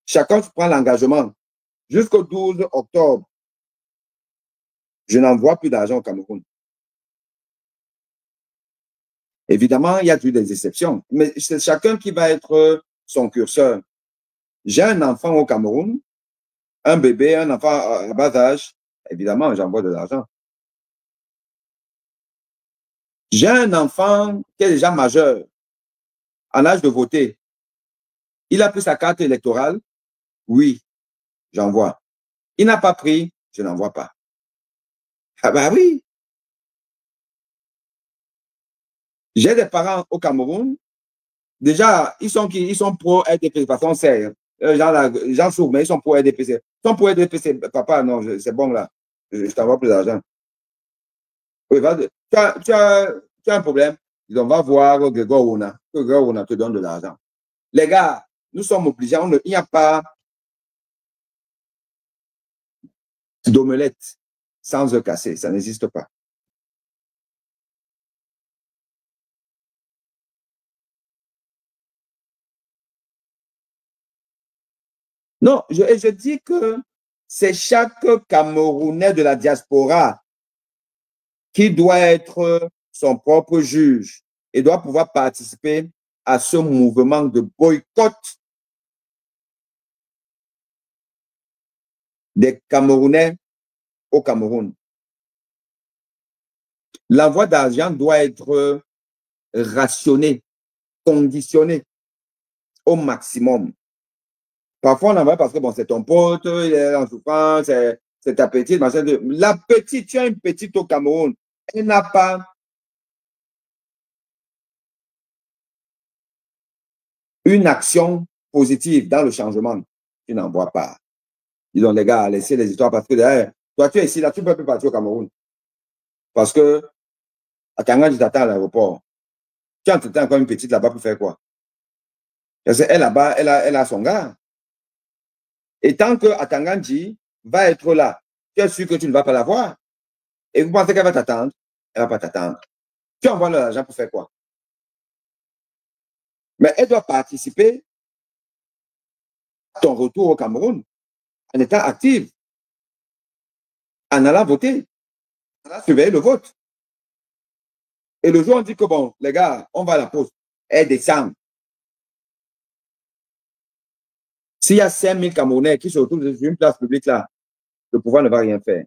chacun se prend l'engagement. Jusqu'au 12 octobre, je n'envoie plus d'argent au Cameroun. Évidemment, il y a eu des exceptions, mais c'est chacun qui va être son curseur. J'ai un enfant au Cameroun, un bébé, un enfant à bas âge, évidemment, j'envoie de l'argent. J'ai un enfant qui est déjà majeur, en âge de voter. Il a pris sa carte électorale, oui, j'envoie. Il n'a pas pris, je n'envoie pas. Ah bah oui. J'ai des parents au Cameroun, déjà, ils sont pro RDPC, parce qu'on sait, les gens s'ouvrent, mais ils sont pro RDPC. Ils sont pro RDPC, papa, non, c'est bon là, je t'envoie plus d'argent. Oui, tu as un problème, on va voir Grégoire Ouna, que Grégoire Ouna te donne de l'argent. Les gars, nous sommes obligés, il n'y a pas d'omelette sans œuf cassé, ça n'existe pas. Non, je dis que c'est chaque Camerounais de la diaspora qui doit être son propre juge et doit pouvoir participer à ce mouvement de boycott des Camerounais au Cameroun. L'envoi d'argent doit être rationné, conditionné au maximum. Parfois, on envoie parce que bon, c'est ton pote, il est en souffrance, c'est ta petite, machin. La petite, tu as une petite au Cameroun, elle n'a pas une action positive dans le changement. Tu n'en vois pas. Disons, les gars, laissez les histoires parce que derrière, toi, tu es ici, là, tu ne peux plus partir au Cameroun. Parce que à Kangan, tu t'attends à l'aéroport. Tu entends encore une petite là-bas pour faire quoi? Parce qu'elle là-bas, elle a son gars. Et tant que Atanganji va être là, tu es sûr que tu ne vas pas la voir. Et vous pensez qu'elle va t'attendre? Elle ne va pas t'attendre. Tu envoies l'argent pour faire quoi? Mais elle doit participer à ton retour au Cameroun en étant active, en allant voter, en allant surveiller le vote. Et le jour, on dit que bon, les gars, on va à la poste. Elle descend. S'il y a 5000 Camerounais qui se retrouvent sur une place publique là, le pouvoir ne va rien faire.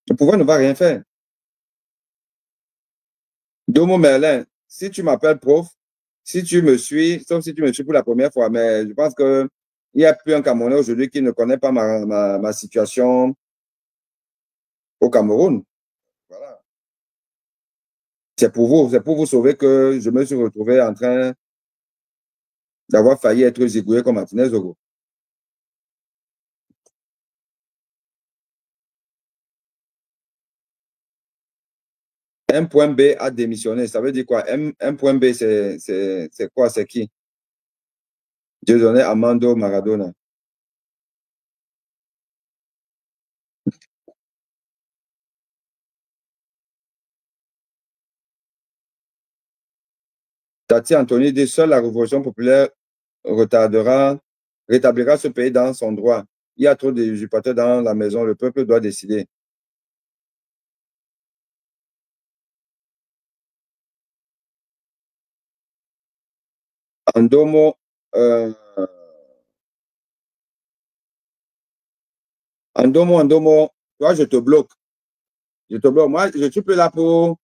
Le pouvoir ne va rien faire. Domo Merlin, si tu m'appelles prof, Si tu me suis, sauf si tu me suis pour la première fois, mais je pense que il n'y a plus un Camerounais aujourd'hui qui ne connaît pas ma situation au Cameroun. Voilà. C'est pour vous sauver que je me suis retrouvé en train d'avoir failli être zigouillé comme Martinez Ogo. M.B a démissionné. Ça veut dire quoi? M.B, c'est quoi? C'est qui? Dieudonné Armando Maradona. Tati Anthony dit seule la révolution populaire retardera, rétablira ce pays dans son droit. Il y a trop d'usurpateurs dans la maison. Le peuple doit décider. Andomo, euh, Andomo, toi, je te bloque. Je te bloque. Moi, je suis plus là pour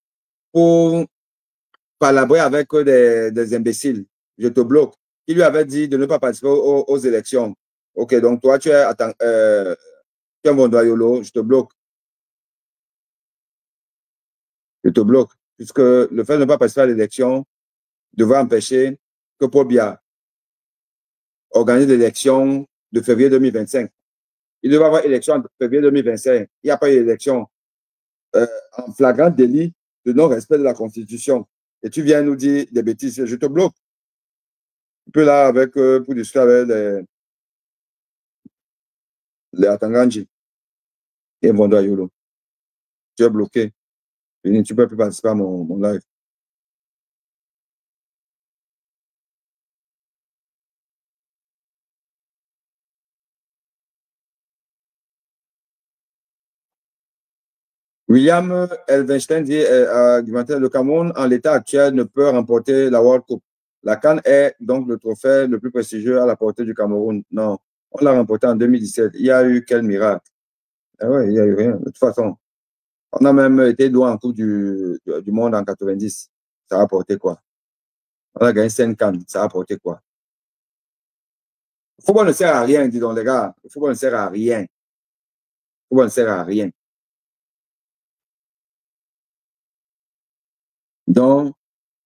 palabrer avec des imbéciles. Je te bloque. Qui lui avait dit de ne pas participer aux élections. OK, donc toi, tu es un Bondoyolo, je te bloque. Je te bloque. Puisque le fait de ne pas participer à l'élection devrait empêcher que Paul Biya organise l'élection de février 2025. Il devait y avoir élection en février 2025. Il n'y a pas eu d'élection en flagrant délit de non-respect de la Constitution. Et tu viens nous dire des bêtises. Je te bloque. Tu peux là avec, pour discuter avec les Atanganji et Bondoyolo. Tu es bloqué. Tu ne peux plus participer à mon live. William Elvenstein dit, argumentaire, le Cameroun, en l'état actuel, ne peut remporter la World Cup. La CAN est donc le trophée le plus prestigieux à la portée du Cameroun. Non, on l'a remporté en 2017. Il y a eu quel miracle? Ah ouais, il n'y a eu rien. De toute façon, on a même été loin en Coupe du Monde en 90. Ça a apporté quoi? On a gagné 5 CAN. Ça a apporté quoi? Le football ne sert à rien, dis donc les gars. Le football ne sert à rien. Le football ne sert à rien. Donc,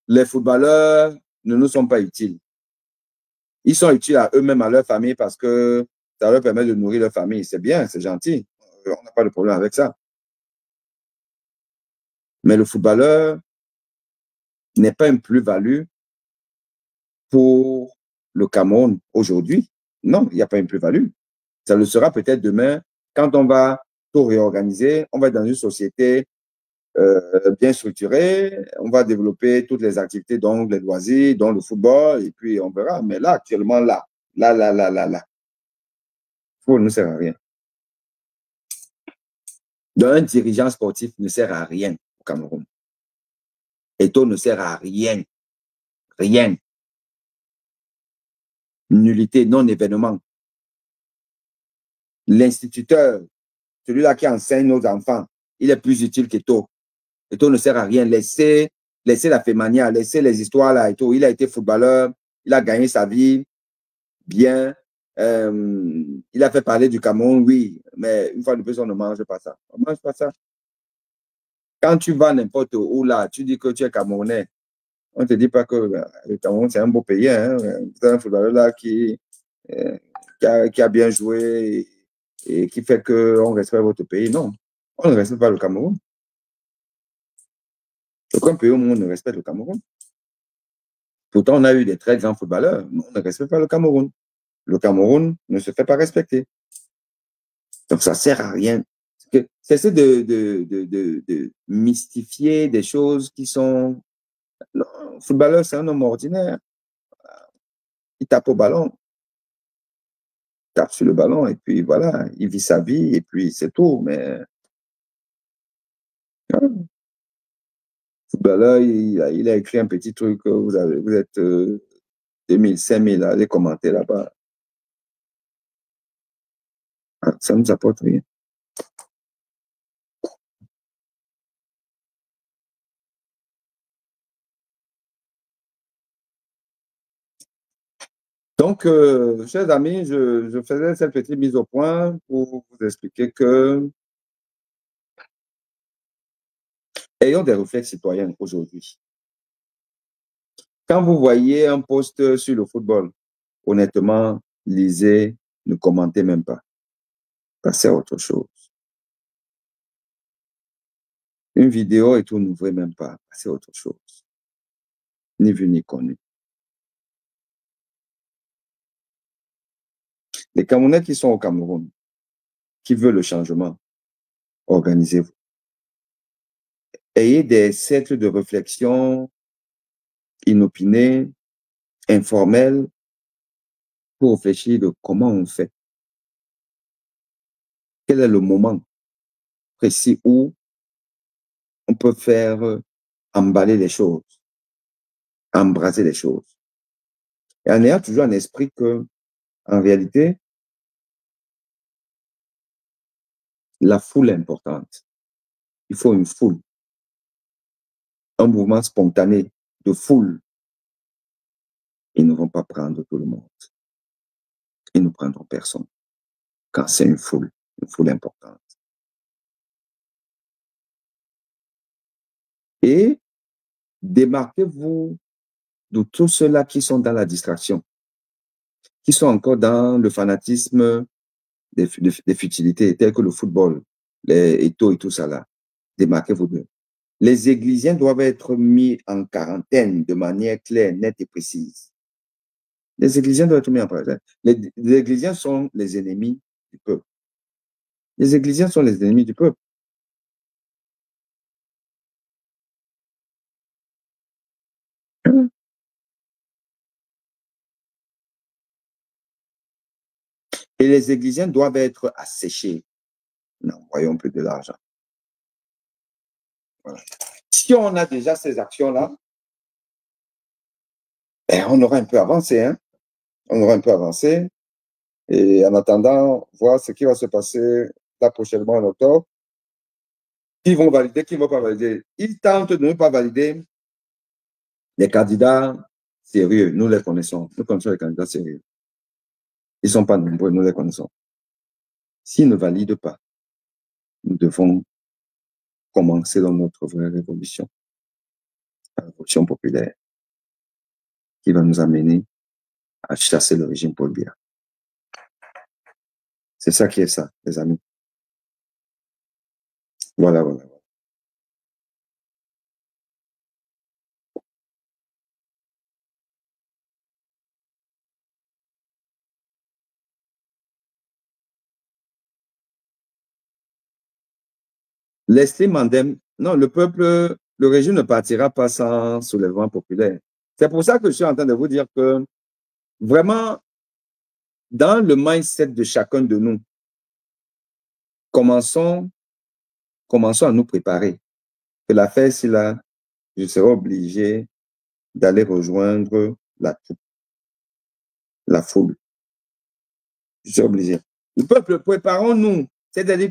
les footballeurs ne nous sont pas utiles. Ils sont utiles à eux-mêmes, à leur famille, parce que ça leur permet de nourrir leur famille. C'est bien, c'est gentil. On n'a pas de problème avec ça. Mais le footballeur n'est pas une plus-value pour le Cameroun aujourd'hui. Non, il n'y a pas une plus-value. Ça le sera peut-être demain quand on va tout réorganiser. On va être dans une société bien structurée. On va développer toutes les activités, donc les loisirs, donc le football, et puis on verra. Mais là, actuellement, le football ne sert à rien. Donc, un dirigeant sportif ne sert à rien au Cameroun. Eto'o ne sert à rien. Rien. Nullité, non-événement. L'instituteur, celui-là qui enseigne nos enfants, il est plus utile qu'Eto'o. Eto'o ne sert à rien. Laissez la fémania, laissez les histoires là. Eto'o, il a été footballeur, il a gagné sa vie bien. Il a fait parler du Cameroun, oui, mais une fois de plus, on ne mange pas ça. On ne mange pas ça. Quand tu vas n'importe où là, tu dis que tu es Camerounais. On ne te dit pas que le Cameroun, c'est un beau pays. Hein? C'est un footballeur là euh, qui a bien joué et qui fait qu'on respecte votre pays. Non, on ne respecte pas le Cameroun. Aucun pays au monde ne respecte le Cameroun. Pourtant, on a eu des très grands footballeurs, mais on ne respecte pas le Cameroun. Le Cameroun ne se fait pas respecter. Donc, ça ne sert à rien. Cessez de mystifier des choses qui sont... Non, le footballeur, c'est un homme ordinaire. Il tape au ballon, tape sur le ballon et puis voilà, il vit sa vie et puis c'est tout. Mais le footballeur, il a écrit un petit truc, vous êtes 2000, 5000, allez commenter là-bas. Ça ne nous apporte rien. Donc, chers amis, je faisais cette petite mise au point pour vous expliquer que ayons des réflexes citoyens aujourd'hui. Quand vous voyez un post sur le football, honnêtement, lisez, ne commentez même pas. Passez à autre chose. Une vidéo et tout, n'ouvrez même pas. Passez à autre chose. Ni vu ni connu. Les Camerounais qui sont au Cameroun, qui veulent le changement, organisez-vous. Ayez des cercles de réflexion inopinés, informels, pour réfléchir de comment on fait. Quel est le moment précis où on peut faire emballer les choses, embraser les choses. Et en ayant toujours un esprit que, en réalité, la foule est importante. Il faut une foule, un mouvement spontané de foule. Ils ne vont pas prendre tout le monde. Ils ne prendront personne quand c'est une foule importante. Et démarquez-vous de tous ceux-là qui sont dans la distraction, qui sont encore dans le fanatisme des futilités, telles que le football, les étos et tout ça là. Démarquez-vous d'eux. Les Églisiens doivent être mis en quarantaine de manière claire, nette et précise. Les Églisiens doivent être mis en quarantaine. Les Églisiens sont les ennemis du peuple. Les Églisiens sont les ennemis du peuple. Et les Églisiens doivent être asséchés. Non, voyons plus de l'argent. Voilà. Si on a déjà ces actions-là, on aura un peu avancé. Hein? On aura un peu avancé. Et en attendant, voir ce qui va se passer là prochainement en octobre. Qui vont valider, qui ne vont pas valider. Ils tentent de ne pas valider les candidats sérieux. Nous les connaissons. Nous connaissons les candidats sérieux. Ils ne sont pas nombreux, nous les connaissons. S'ils ne valident pas, nous devons commencer dans notre vraie révolution. La révolution populaire qui va nous amener à chasser le régime Paul Biya. C'est ça qui est ça, les amis. Voilà, voilà. Leslie Mandem, non, le peuple, le régime ne partira pas sans soulèvement populaire. C'est pour ça que je suis en train de vous dire que vraiment, dans le mindset de chacun de nous, commençons à nous préparer. Que l'affaire, si là, je serai obligé d'aller rejoindre la troupe, la foule. Je suis obligé. Le peuple, préparons-nous. C'est-à-dire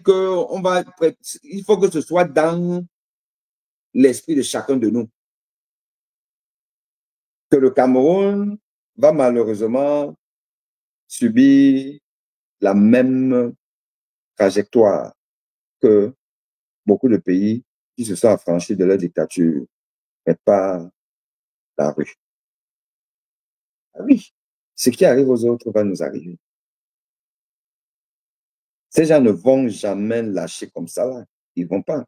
il faut que ce soit dans l'esprit de chacun de nous. Que le Cameroun va malheureusement subir la même trajectoire que beaucoup de pays qui se sont affranchis de leur dictature, mais pas la rue. Ah oui, ce qui arrive aux autres va nous arriver. Ces gens ne vont jamais lâcher comme ça, là. Ils ne vont pas.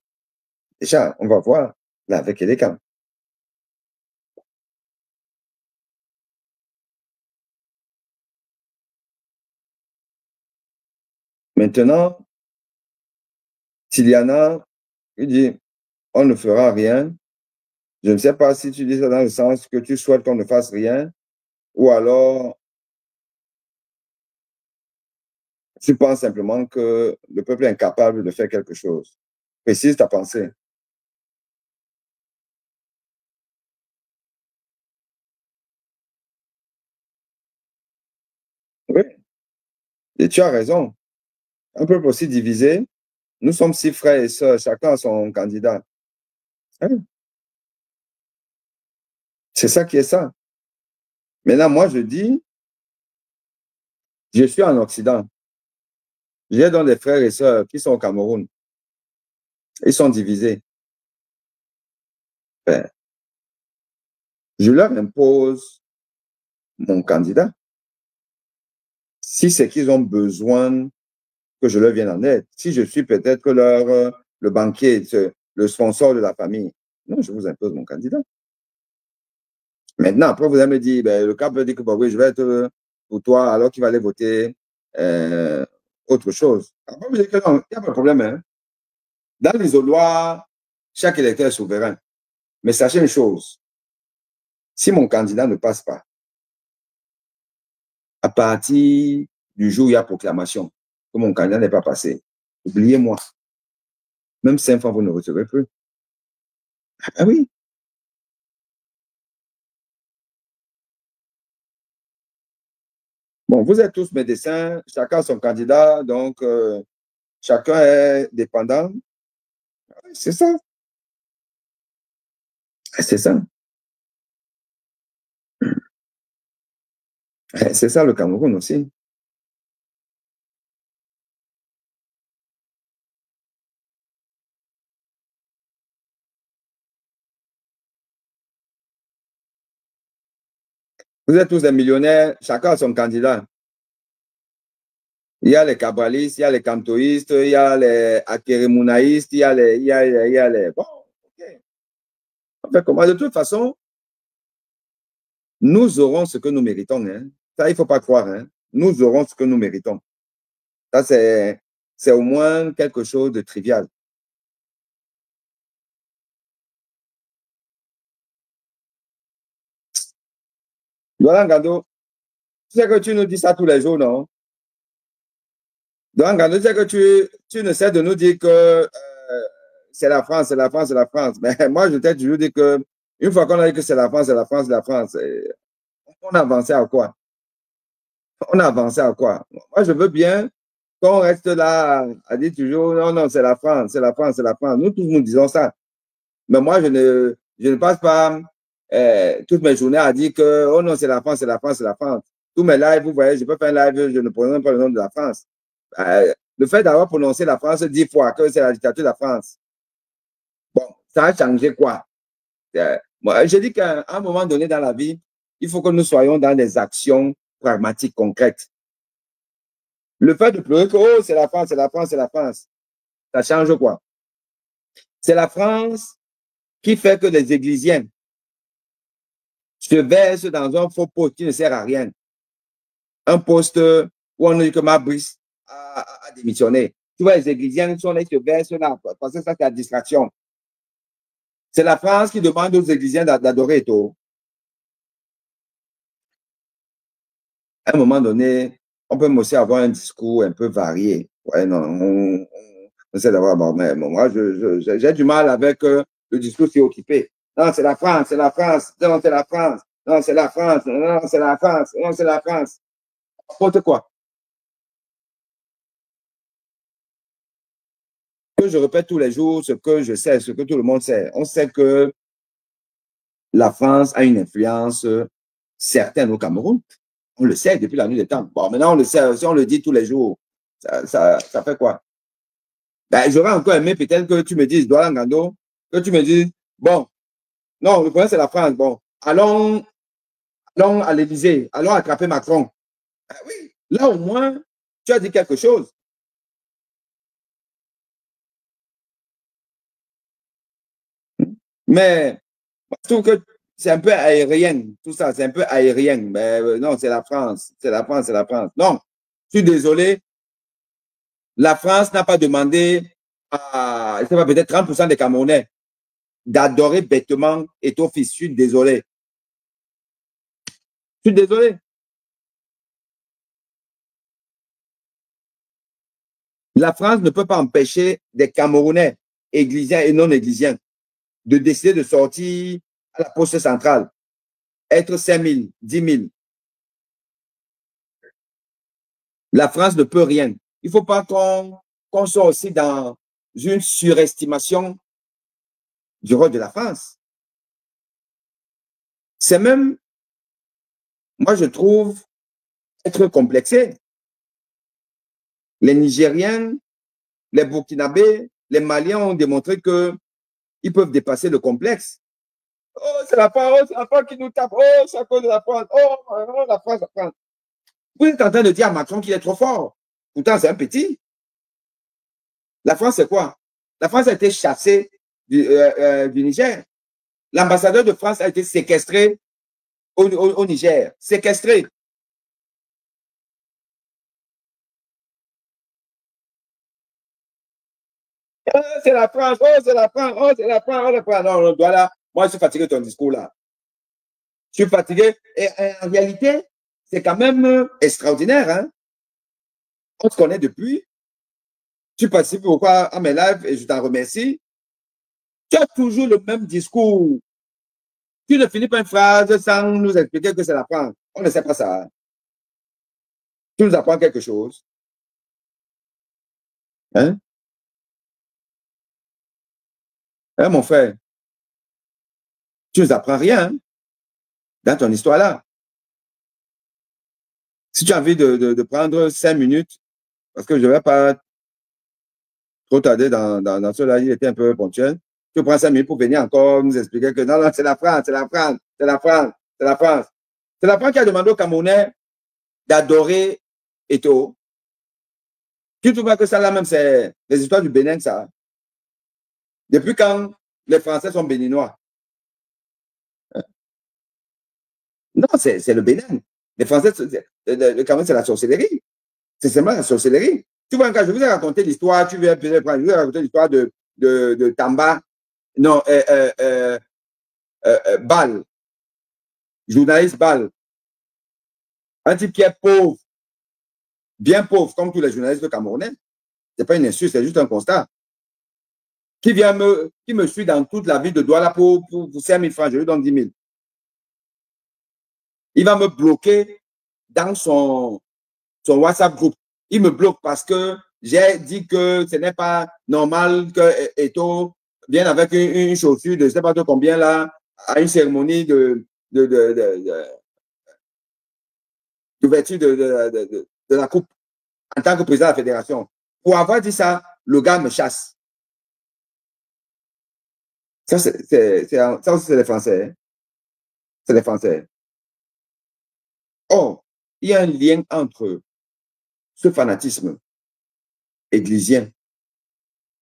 Déjà, on va voir là avec les camps. Maintenant, Tiliana, il dit, on ne fera rien. Je ne sais pas si tu dis ça dans le sens que tu souhaites qu'on ne fasse rien, ou alors tu penses simplement que le peuple est incapable de faire quelque chose. Précise ta pensée. Oui, et tu as raison. Un peuple aussi divisé, nous sommes six frères et sœurs, chacun a son candidat. Hein? C'est ça qui est ça. Maintenant, moi, je dis, Je suis en Occident. J'ai donc des frères et sœurs qui sont au Cameroun. Ils sont divisés. Ben, je leur impose mon candidat. Si c'est qu'ils ont besoin que je leur vienne en aide, si je suis peut-être le banquier, le sponsor de la famille, non, je vous impose mon candidat. Maintenant, après, vous allez me dire, ben, le cas peut dire que bah, oui, je vais être pour toi, alors qu'il va aller voter euh, autre chose. Après, vous dites que non, il n'y a pas de problème. Hein. Dans l'isoloir, chaque électeur est souverain. Mais sachez une chose, si mon candidat ne passe pas, à partir du jour où il y a proclamation que mon candidat n'est pas passé, oubliez-moi, même 5 fois, vous ne recevrez plus. Ah oui. Bon, vous êtes tous médecins, chacun son candidat, donc chacun est dépendant. C'est ça. C'est ça. C'est ça le Cameroun aussi. Vous êtes tous des millionnaires, chacun a son candidat. Il y a les cabralistes, il y a les cantoïstes, il y a les akérémounaïstes, il y a les... Bon, ok. On fait comment? De toute façon, nous aurons ce que nous méritons. Hein. Ça, il ne faut pas croire. Hein. Nous aurons ce que nous méritons. Ça, c'est au moins quelque chose de trivial. Dolan Gado, tu sais que tu nous dis ça tous les jours, non? Dolan Gado, tu sais que tu ne sais de nous dire que c'est la France, c'est la France, c'est la France. Mais moi, je t'ai toujours dit que une fois qu'on a dit que c'est la France, c'est la France, c'est la France, on a avancé à quoi? On a avancé à quoi? Moi, je veux bien qu'on reste là à dire toujours, non, non, c'est la France, c'est la France, c'est la France. Nous tous, nous disons ça. Mais moi, je ne passe pas toutes mes journées à dire que, oh non, c'est la France, c'est la France, c'est la France. Tous mes lives, vous voyez, je peux faire un live, je ne prononce pas le nom de la France. Le fait d'avoir prononcé la France 10 fois, que c'est la dictature de la France, bon, ça a changé quoi? Moi, je dis qu'à un moment donné dans la vie, il faut que nous soyons dans des actions pragmatiques, concrètes. Le fait de pleurer que, oh, c'est la France, c'est la France, c'est la France, ça change quoi? C'est la France qui fait que les Églisiens se versent dans un faux poste qui ne sert à rien. Un poste où on dit que Mabrice a démissionné. Tu vois, les Églisiens sont là, ils se versent là, parce que ça, c'est la distraction. C'est la France qui demande aux Églisiens d'adorer tout. À un moment donné, on peut aussi avoir un discours un peu varié. Ouais, non, on essaie d'avoir. Bon, mais moi, j'ai du mal avec le discours qui est occupé. Non, c'est la France, c'est la France. Non, c'est la France. Non, c'est la France. Non, c'est la France. Non, c'est la France. N'importe quoi. Que je répète tous les jours ce que je sais, ce que tout le monde sait. On sait que la France a une influence certaine au Cameroun. On le sait depuis la nuit des temps. Bon, maintenant, on le sait. Si on le dit tous les jours, ça fait quoi? Ben, j'aurais encore aimé peut-être que tu me dises, Douala Ngando, que tu me dises, bon, non, le problème c'est la France, bon, allons à l'Élysée, allons attraper Macron. Ben oui, là au moins, tu as dit quelque chose. Mais je trouve que c'est un peu aérien, tout ça, c'est un peu aérien. Mais non, c'est la France, c'est la France, c'est la France. Non, je suis désolé, la France n'a pas demandé à, je sais pas, peut-être 30% des Camerounais d'adorer bêtement Étoffe. Je suis désolé. Je suis désolé. La France ne peut pas empêcher des Camerounais, églisiens et non églisiens, de décider de sortir à la poste centrale, être 5 000, 10 000. La France ne peut rien. Il ne faut pas qu'on soit aussi dans une surestimation du rôle de la France. C'est même, moi je trouve, être complexé. Les Nigériens, les Burkinabés, les Maliens ont démontré qu'ils peuvent dépasser le complexe. Oh, c'est la France qui nous tape. Oh, c'est à cause de la France. Oh, la France, la France. Vous êtes en train de dire à Macron qu'il est trop fort. Pourtant, c'est un petit. La France, c'est quoi? La France a été chassée du Niger. L'ambassadeur de France a été séquestré au Niger. Séquestré. Oh, c'est la France, oh, c'est la France, oh, c'est la France, oh, la France. Non, voilà. Moi, je suis fatigué de ton discours là. Je suis fatigué. Et en réalité, c'est quand même extraordinaire. Hein? On se connaît depuis. Tu participes pourquoi à mes lives et je t'en remercie. Tu as toujours le même discours. Tu ne finis pas une phrase sans nous expliquer que c'est la France. On ne sait pas ça. Hein? Tu nous apprends quelque chose. Hein? Hein, mon frère? Tu ne nous apprends rien hein, dans ton histoire là. Si tu as envie de prendre 5 minutes, parce que je ne vais pas trop tarder dans cela, il était un peu ponctuel. Tu prends 5 minutes pour venir encore nous expliquer que non, non, c'est la France, c'est la France, c'est la France, c'est la France. C'est la France qui a demandé aux Camerounais d'adorer Eto'o. Tu ne trouves pas que ça là même, c'est les histoires du Bénin, ça? Depuis quand les Français sont béninois? Non, c'est le Bénin. Les Français, le Cameroun, c'est la sorcellerie. C'est seulement la sorcellerie. Tu vois, quand je vous ai raconté l'histoire, je vous ai raconté l'histoire de Tamba, non, Bal, journaliste Bal, un type qui est pauvre, bien pauvre, comme tous les journalistes camerounais. Ce n'est pas une insulte, c'est juste un constat. Qui me suit dans toute la ville de Douala pour 5 000 francs, je lui donne 10 000. Il va me bloquer dans son WhatsApp groupe. Il me bloque parce que j'ai dit que ce n'est pas normal que Eto'o vienne avec une chaussure de je ne sais pas de combien là, à une cérémonie d'ouverture de la coupe en tant que président de la fédération. Pour avoir dit ça, le gars me chasse. Ça, aussi, c'est les Français. Hein? C'est les Français. Or, il y a un lien entre ce fanatisme églisien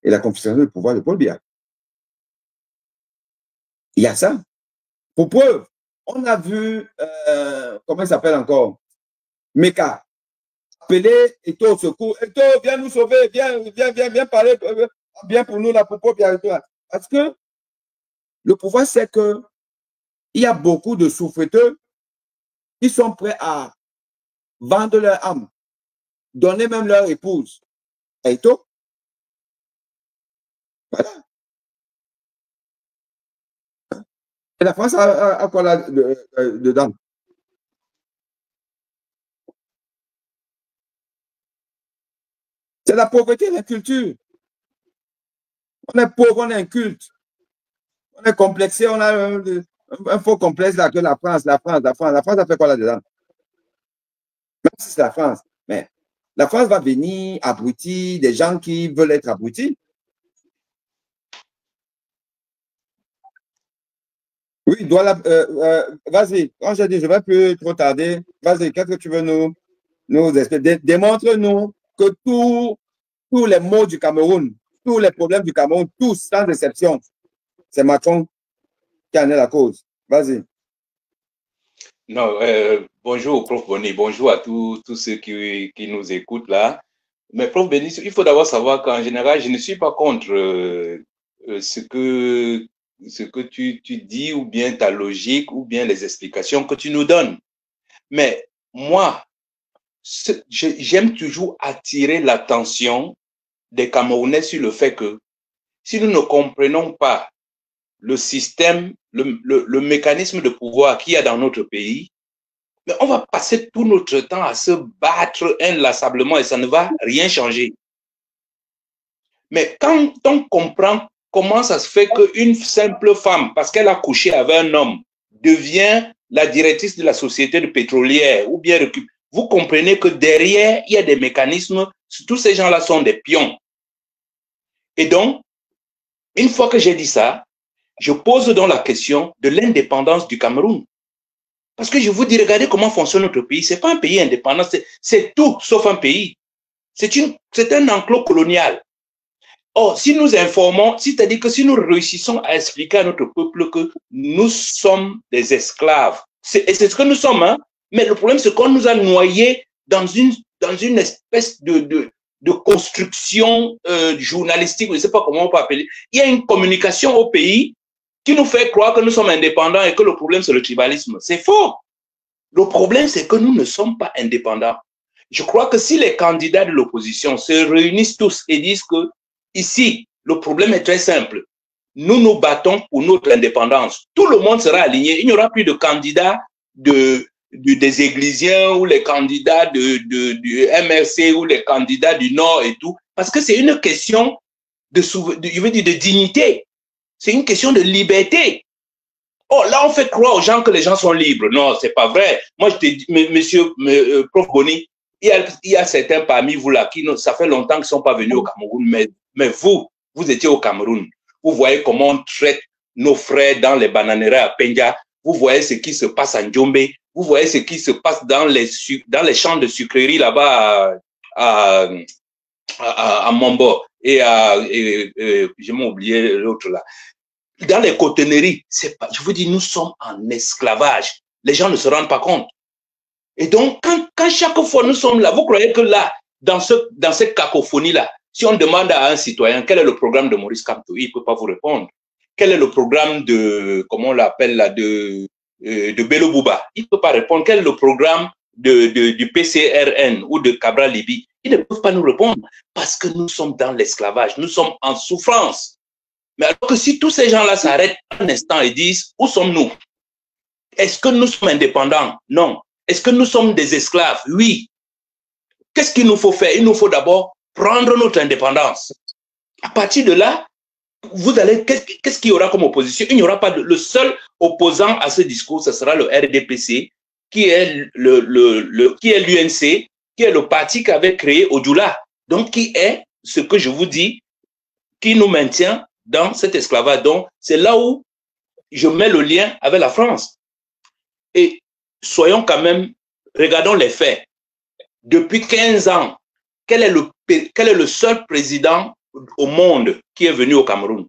et la confiscation du pouvoir de Paul Biya. Il y a ça. Pour preuve, on a vu, comment il s'appelle encore? Meka. Appelé Eto'o au secours. Eto'o, viens nous sauver, viens parler bien pour nous là, pour Paul Biya. Parce que le pouvoir sait que il y a beaucoup de souffreteux qui sont prêts à vendre leur âme, donner même leur épouse à Eto'o. Voilà. Et la France a quoi là dedans? C'est la pauvreté et la culture. On est pauvre, on est inculte. On est complexé, on a un faux complexe là que la France a fait quoi là-dedans? Même si c'est la France. Mais la France va venir abrutir des gens qui veulent être abrutis. Oui, vas-y. Quand j'ai dit, je ne vais plus trop tarder. Vas-y, qu'est-ce que tu veux nous expliquer? Démontre-nous que tous les maux du Cameroun, tous les problèmes du Cameroun, tous, sans exception, c'est Macron qui en est la cause. Vas-y. Non, bonjour, Prof Boni, bonjour à tous ceux qui nous écoutent là. Mais Prof Boni, il faut d'abord savoir qu'en général, je ne suis pas contre ce que tu dis ou bien ta logique ou bien les explications que tu nous donnes. Mais moi, j'aime toujours attirer l'attention des Camerounais sur le fait que si nous ne comprenons pas le système, le mécanisme de pouvoir qu'il y a dans notre pays, mais on va passer tout notre temps à se battre inlassablement et ça ne va rien changer. Mais quand on comprend comment ça se fait qu'une simple femme, parce qu'elle a couché avec un homme, devient la directrice de la société pétrolière ou bien vous comprenez que derrière, il y a des mécanismes, tous ces gens-là sont des pions. Et donc, une fois que j'ai dit ça, je pose donc la question de l'indépendance du Cameroun. Parce que je vous dis, regardez comment fonctionne notre pays. Ce n'est pas un pays indépendant, c'est tout sauf un pays. C'est un enclos colonial. Or, si nous informons, c'est-à-dire que si nous réussissons à expliquer à notre peuple que nous sommes des esclaves, c'est ce que nous sommes, hein? Mais le problème, c'est qu'on nous a noyés dans une espèce de construction journalistique, je ne sais pas comment on peut appeler. Il y a une communication au pays qui nous fait croire que nous sommes indépendants et que le problème, c'est le tribalisme. C'est faux. Le problème, c'est que nous ne sommes pas indépendants. Je crois que si les candidats de l'opposition se réunissent tous et disent que ici, le problème est très simple. Nous nous battons pour notre indépendance. Tout le monde sera aligné. Il n'y aura plus de candidats des Églisiens ou les candidats du MRC ou les candidats du Nord et tout. Parce que c'est une question de dignité. C'est une question de liberté. Oh, là, on fait croire aux gens que les gens sont libres. Non, c'est pas vrai. Moi, je te dis, monsieur, prof Boni, il y a certains parmi vous là qui, ça fait longtemps qu'ils ne sont pas venus au Cameroun, mais vous étiez au Cameroun. Vous voyez comment on traite nos frères dans les bananeraies à Penja. Vous voyez ce qui se passe à Ndjombe. Vous voyez ce qui se passe dans les champs de sucrerie là-bas à Mombo et je m'ai oublié l'autre là. Dans les cotonneries, je vous dis, nous sommes en esclavage. Les gens ne se rendent pas compte. Et donc, quand chaque fois nous sommes là, vous croyez que là, dans cette cacophonie-là, si on demande à un citoyen quel est le programme de Maurice Kamto, il ne peut pas vous répondre. Quel est le programme de, comment on l'appelle là, de Bello Bouba? Il ne peut pas répondre. Quel est le programme du PCRN ou de Cabral Libi? Ils ne peuvent pas nous répondre parce que nous sommes dans l'esclavage. Nous sommes en souffrance. Mais alors que si tous ces gens-là s'arrêtent un instant et disent, où sommes-nous? Est-ce que nous sommes indépendants? Non. Est-ce que nous sommes des esclaves? Oui. Qu'est-ce qu'il nous faut faire? Il nous faut d'abord prendre notre indépendance. À partir de là, vous allez, qu'est-ce qu'il y aura comme opposition? Il n'y aura pas le seul opposant à ce discours, ce sera le RDPC, qui est l'UNC, qui est le parti qu'avait créé Odjoula. Donc, qui est, ce que je vous dis, qui nous maintient dans cet esclavage. Donc, c'est là où je mets le lien avec la France. Et soyons quand même, regardons les faits. Depuis 15 ans, quel est le seul président au monde qui est venu au Cameroun?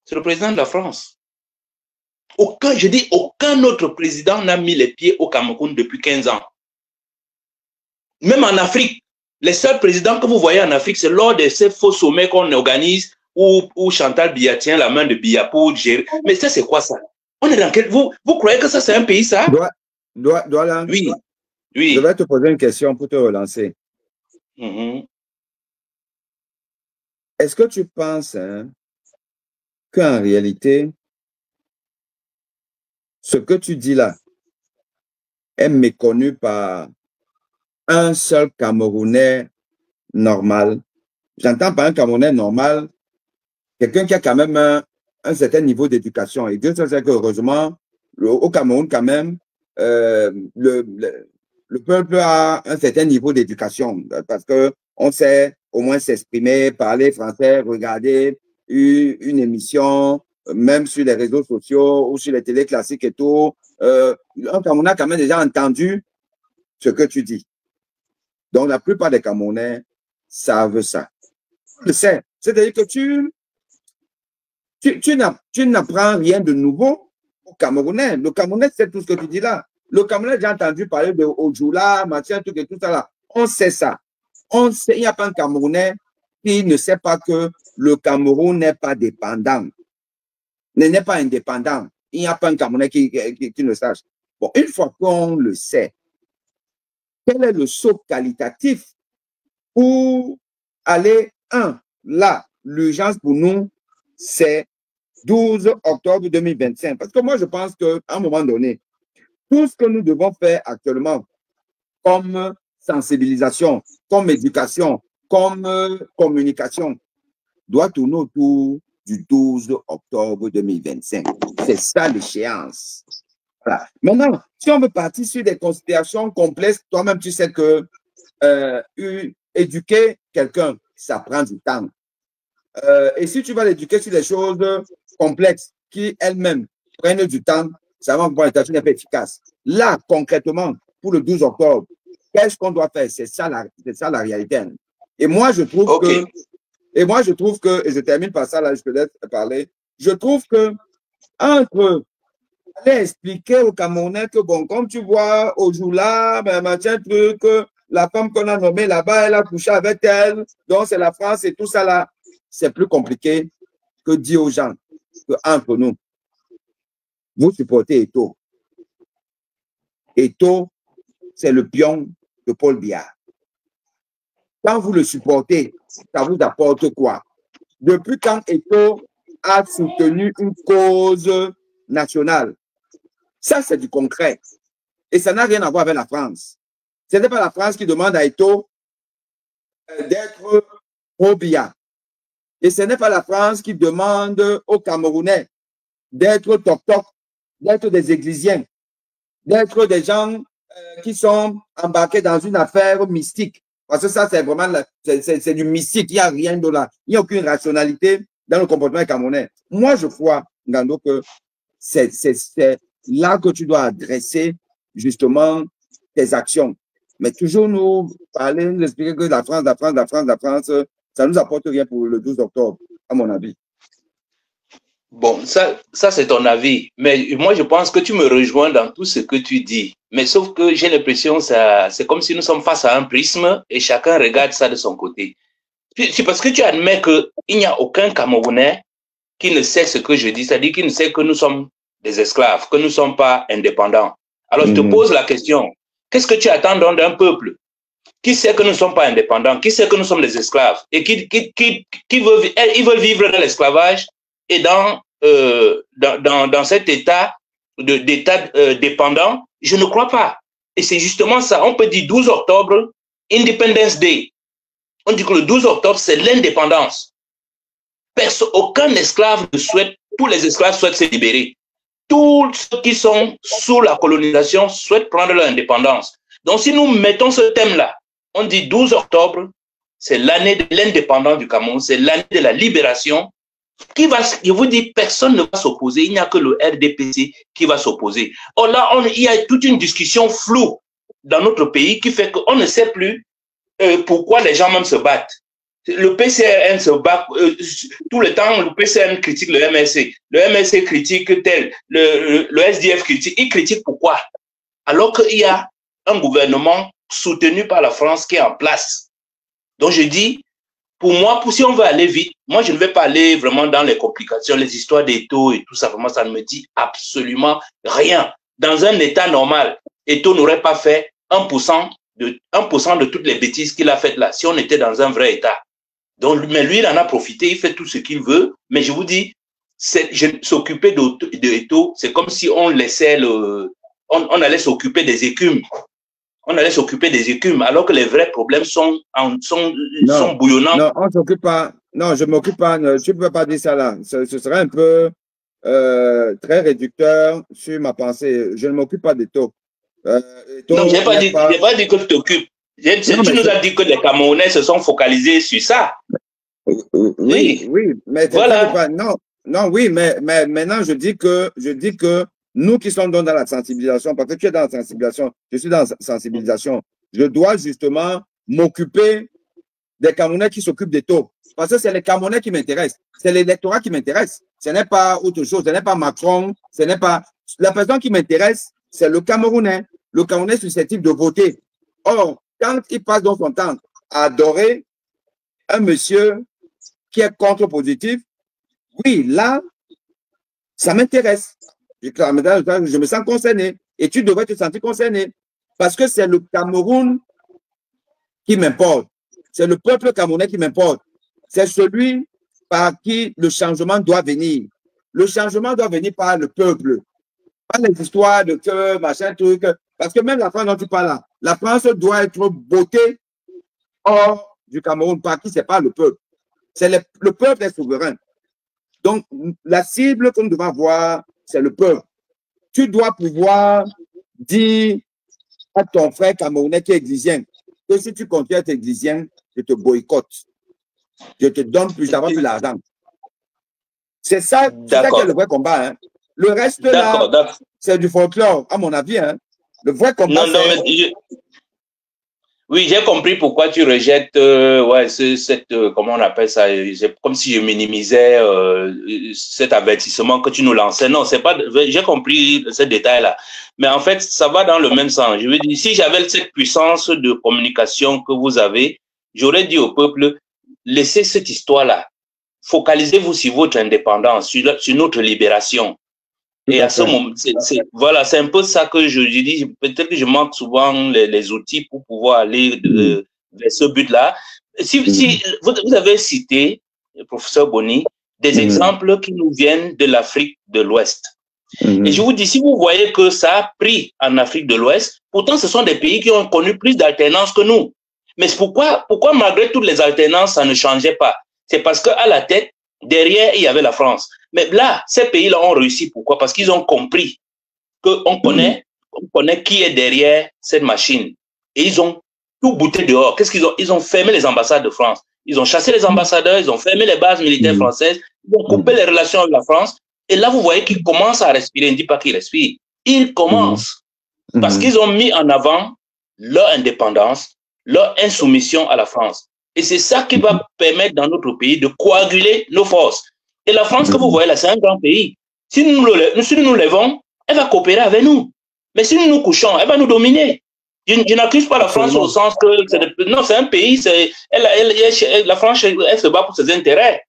C'est le président de la France. Je dis, aucun autre président n'a mis les pieds au Cameroun depuis 15 ans. Même en Afrique, les seuls présidents que vous voyez en Afrique, c'est lors de ces faux sommets qu'on organise où Chantal Biya tient la main de Biya pour gérer. Mais ça, c'est quoi ça? On est dans quel... Vous croyez que ça, c'est un pays, ça? Douala, oui. Oui. Je vais te poser une question pour te relancer. Est-ce que tu penses qu'en réalité, ce que tu dis là est méconnu par un seul Camerounais normal? J'entends par un Camerounais normal quelqu'un qui a quand même un certain niveau d'éducation. Et Dieu sait que heureusement, au Cameroun quand même, le peuple a un certain niveau d'éducation parce qu'on sait au moins s'exprimer, parler français, regarder une émission, même sur les réseaux sociaux ou sur les télés classiques et tout. On a quand même déjà entendu ce que tu dis. Donc, la plupart des Camerounais savent ça. On le sait. C'est-à-dire que tu n'apprends rien de nouveau au Camerounais. Le Camerounais sait tout ce que tu dis là. Le Camerounais, j'ai entendu parler de Odjoula, machin, tout et tout ça là. On sait ça. On sait, il n'y a pas un Camerounais qui ne sait pas que le Cameroun n'est pas dépendant. N'est pas indépendant. Il n'y a pas un Camerounais qui ne sache. Bon, une fois qu'on le sait, quel est le saut qualitatif pour aller, là, l'urgence pour nous, c'est 12 octobre 2025. Parce que moi, je pense qu'à un moment donné, tout ce que nous devons faire actuellement comme sensibilisation, comme éducation, comme communication, doit tourner autour du 12 octobre 2025. C'est ça l'échéance. Voilà. Maintenant, si on veut partir sur des considérations complexes, toi-même, tu sais que éduquer quelqu'un, ça prend du temps. Et si tu vas l'éduquer sur des choses complexes qui elles-mêmes prennent du temps, ça va pouvoir être pas efficace. Là, concrètement, pour le 12 octobre, qu'est-ce qu'on doit faire? C'est ça la réalité. Et moi, je trouve que, et je termine par ça, là, je peux peut-être parler, je trouve que entre aller expliquer aux Camerounais que, bon, comme tu vois, au jour-là, ben, machin truc, la femme qu'on a nommée là-bas, elle a couché avec elle, donc c'est la France et tout ça là. C'est plus compliqué que dire aux gens que entre nous, vous supportez Eto'o. Eto'o, c'est le pion de Paul Biya. Quand vous le supportez, ça vous apporte quoi? Depuis quand Eto'o a soutenu une cause nationale? Ça, c'est du concret. Et ça n'a rien à voir avec la France. Ce n'est pas la France qui demande à Eto'o d'être pro-Biya. Et ce n'est pas la France qui demande aux Camerounais d'être toc-toc, d'être des églisiens, d'être des gens qui sont embarqués dans une affaire mystique. Parce que ça, c'est vraiment c'est du mystique. Il n'y a rien de là. Il n'y a aucune rationalité dans le comportement camerounais. Moi, je crois, Ngando, que c'est là que tu dois adresser justement tes actions. Mais toujours nous parler, nous expliquer que la France, ça ne nous apporte rien pour le 12 octobre, à mon avis. Bon, ça c'est ton avis. Mais moi, je pense que tu me rejoins dans tout ce que tu dis. Mais sauf que j'ai l'impression que c'est comme si nous sommes face à un prisme et chacun regarde ça de son côté. C'est parce que tu admets qu'il n'y a aucun Camerounais qui ne sait ce que je dis, c'est-à-dire qui ne sait que nous sommes des esclaves, que nous ne sommes pas indépendants. Alors, je te pose la question, qu'est-ce que tu attends donc d'un peuple qui sait que nous ne sommes pas indépendants, qui sait que nous sommes des esclaves et qui veulent vivre dans l'esclavage et dans cet état dépendant? Je ne crois pas. Et c'est justement ça. On peut dire 12 octobre, Independence Day. On dit que le 12 octobre, c'est l'indépendance. Aucun esclave ne souhaite, tous les esclaves souhaitent se libérer. Tous ceux qui sont sous la colonisation souhaitent prendre leur indépendance. Donc, si nous mettons ce thème-là, on dit 12 octobre, c'est l'année de l'indépendance du Cameroun, c'est l'année de la libération. Je vous dis, personne ne va s'opposer, il n'y a que le RDPC qui va s'opposer. Or là, il y a toute une discussion floue dans notre pays qui fait qu'on ne sait plus pourquoi les gens même se battent. Le PCRN se bat tout le temps, le PCRN critique le MSC critique tel, le SDF critique. Il critique pourquoi? Alors qu'il y a un gouvernement soutenu par la France qui est en place. Donc je dis, pour moi, si on veut aller vite, moi je ne vais pas aller vraiment dans les complications, les histoires d'Eto'o et tout ça, vraiment ça ne me dit absolument rien. Dans un état normal, Eto'o n'aurait pas fait 1% de toutes les bêtises qu'il a faites là, si on était dans un vrai état. Donc, mais lui, il en a profité, il fait tout ce qu'il veut. Mais je vous dis, s'occuper d'Eto'o, c'est comme si on laissait on allait s'occuper des écumes. On allait s'occuper des écumes, alors que les vrais problèmes sont bouillonnants. Non, on ne s'occupe pas. Non, je ne m'occupe pas. Tu ne peux pas dire ça là. Ce serait un peu très réducteur sur ma pensée. Je ne m'occupe pas d'Eto'o. Non, je n'ai pas dit que tu t'occupes. Tu nous as dit que les Camerounais se sont focalisés sur ça. Oui, mais voilà. Oui, mais maintenant je dis que nous qui sommes dans la sensibilisation, parce que tu es dans la sensibilisation, je suis dans la sensibilisation, je dois justement m'occuper des Camerounais qui s'occupent des taux. Parce que c'est les Camerounais qui m'intéressent. C'est l'électorat qui m'intéresse. Ce n'est pas autre chose. Ce n'est pas Macron. Ce n'est pas. La personne qui m'intéresse, c'est le Camerounais. Le Camerounais susceptible de voter. Or, quand il passe dans son temps à adorer un monsieur qui est contre-positif, oui, là, ça m'intéresse. Je me sens concerné. Et tu devrais te sentir concerné. Parce que c'est le Cameroun qui m'importe. C'est le peuple camerounais qui m'importe. C'est celui par qui le changement doit venir. Le changement doit venir par le peuple. Pas les histoires de que, machin, truc. Parce que même la France dont tu parles là, la France doit être votée hors du Cameroun. Par qui? C'est pas le peuple. C'est le peuple est souverain. Donc, la cible que nous devons avoir, c'est le peuple. tu dois pouvoir dire à ton frère camerounais qui est églysien que si tu continues à être églysien, je te boycotte. Je te donne plus, j'avais plus l'argent. C'est ça qui est le vrai combat. Hein. Le reste là, c'est du folklore, à mon avis. Hein. Le vrai combat, c'est... Oui, j'ai compris pourquoi tu rejettes comment on appelle ça, comme si je minimisais cet avertissement que tu nous lançais. Non, c'est pas. J'ai compris ce détail-là, mais en fait, ça va dans le même sens. Je veux dire, si j'avais cette puissance de communication que vous avez, j'aurais dit au peuple, laissez cette histoire-là, focalisez-vous sur votre indépendance, sur notre libération. Et à ce moment, voilà, c'est un peu ça que je dis. Peut-être que je manque souvent les outils pour pouvoir aller vers ce but-là. Si vous avez cité, professeur Boni, des exemples qui nous viennent de l'Afrique de l'Ouest. Et je vous dis, si vous voyez que ça a pris en Afrique de l'Ouest, pourtant ce sont des pays qui ont connu plus d'alternance que nous. Mais pourquoi malgré toutes les alternances, ça ne changeait pas? C'est parce qu'à la tête, derrière, il y avait la France. Mais là, ces pays-là ont réussi. Pourquoi? Parce qu'ils ont compris qu'on connaît qui est derrière cette machine. Et ils ont tout bouté dehors. Qu'est-ce qu'ils ont? Ils ont fermé les ambassades de France. Ils ont chassé les ambassadeurs, ils ont fermé les bases militaires françaises, ils ont coupé les relations avec la France. Et là, vous voyez qu'ils commencent à respirer. On ne dit pas qu'ils respirent. Ils commencent. Parce qu'ils ont mis en avant leur indépendance, leur insoumission à la France. Et c'est ça qui va permettre dans notre pays de coaguler nos forces. Et la France que vous voyez là, c'est un grand pays. Si nous nous levons, elle va coopérer avec nous. Mais si nous nous couchons, elle va nous dominer. Je n'accuse pas la France au sens que... Non, c'est un pays. La France, elle se bat pour ses intérêts.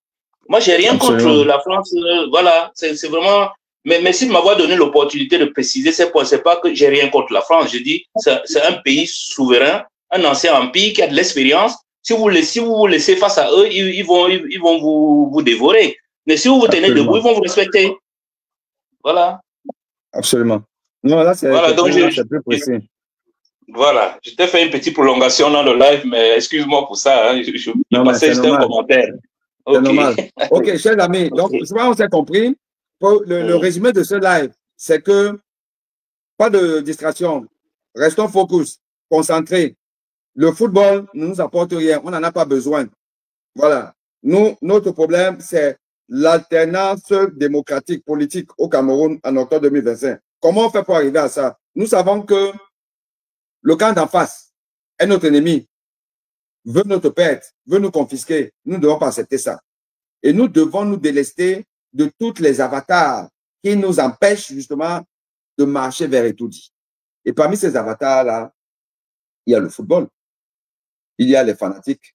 Moi, je n'ai rien contre la France. Voilà, c'est vraiment... Mais merci de m'avoir donné l'opportunité de préciser ces points. Ce n'est pas que j'ai rien contre la France. Je dis c'est un pays souverain, un ancien empire qui a de l'expérience. Si vous vous laissez face à eux, ils vont vous dévorer. Mais si vous vous tenez debout, ils vont vous respecter. Voilà. Absolument. Non, là, c'est plus précis. Voilà. Je t'ai fait une petite prolongation dans le live, mais excuse-moi pour ça. Hein. Je passais juste un commentaire. C'est normal. OK, chers amis. Donc, je crois qu'on s'est compris. Le résumé de ce live, c'est que pas de distraction. Restons focus, concentrés. Le football ne nous apporte rien. On n'en a pas besoin. Voilà. Notre problème, c'est l'alternance démocratique, politique au Cameroun en octobre 2025. Comment on fait pour arriver à ça? Nous savons que le camp d'en face est notre ennemi, veut notre perte, veut nous confisquer. Nous ne devons pas accepter ça. Et nous devons nous délester de toutes les avatars qui nous empêchent justement de marcher vers Etoudi. Et parmi ces avatars-là, il y a le football. Il y a les fanatiques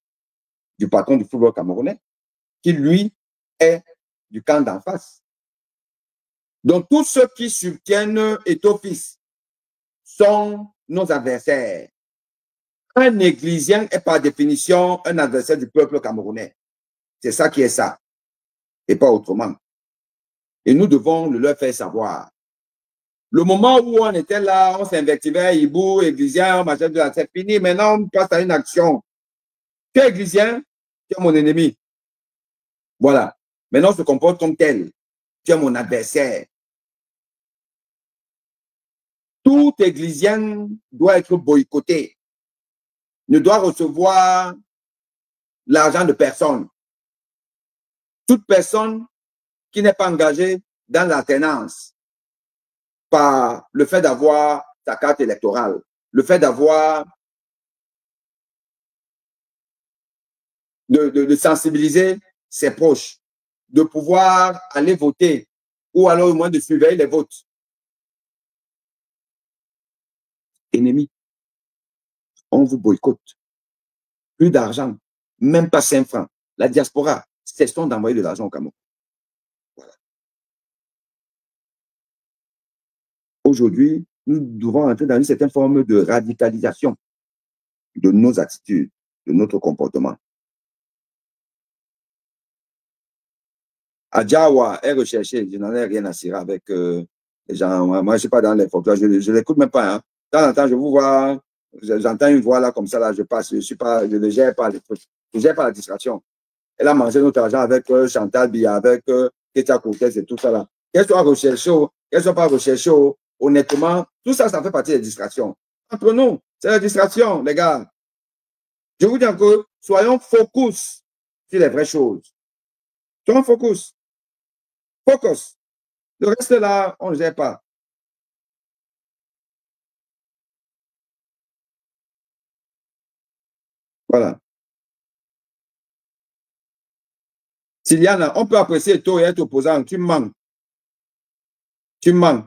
du patron du football camerounais, qui lui est du camp d'en face. Donc tous ceux qui soutiennent Eto'o-Fils sont nos adversaires. Un églysien est par définition un adversaire du peuple camerounais. C'est ça qui est ça, et pas autrement. Et nous devons le leur faire savoir. Le moment où on était là, on s'invectivait, Ibou, églysien, machin, c'est fini. Maintenant, on passe à une action. Tu es églysien, tu es mon ennemi. Voilà. Maintenant, on se comporte comme tel. Tu es mon adversaire. Tout églysien doit être boycotté. Ne doit recevoir l'argent de personne. Toute personne qui n'est pas engagée dans l'alternance par le fait d'avoir sa carte électorale, le fait d'avoir de sensibiliser ses proches, de pouvoir aller voter ou alors au moins de surveiller les votes. Ennemis, on vous boycotte. Plus d'argent, même pas 5 francs. La diaspora, cessons d'envoyer de l'argent au Cameroun. Voilà. Aujourd'hui, nous devons entrer dans une certaine forme de radicalisation de nos attitudes, de notre comportement. Adjawa est recherché, je n'en ai rien à cirer avec les gens. Moi, je ne suis pas dans les folklores, je ne l'écoute même pas. Hein. De temps en temps, je vous vois, j'entends une voix là comme ça, là, je passe, je ne gère pas les trucs, je ne gère pas la distraction. Elle a mangé notre argent avec Chantal Biya, avec Ketia Koukès et tout ça là. Qu'elle soit recherchée qu'elles ne soient pas recherchées honnêtement. Tout ça, ça fait partie des distractions. Entre nous, c'est la distraction, les gars. Je vous dis encore, soyons focus sur les vraies choses. Soyons focus. Focus. Le reste là, on ne gère pas. Voilà. Siliana, on peut apprécier toi et être opposant. Tu manques. Tu manques.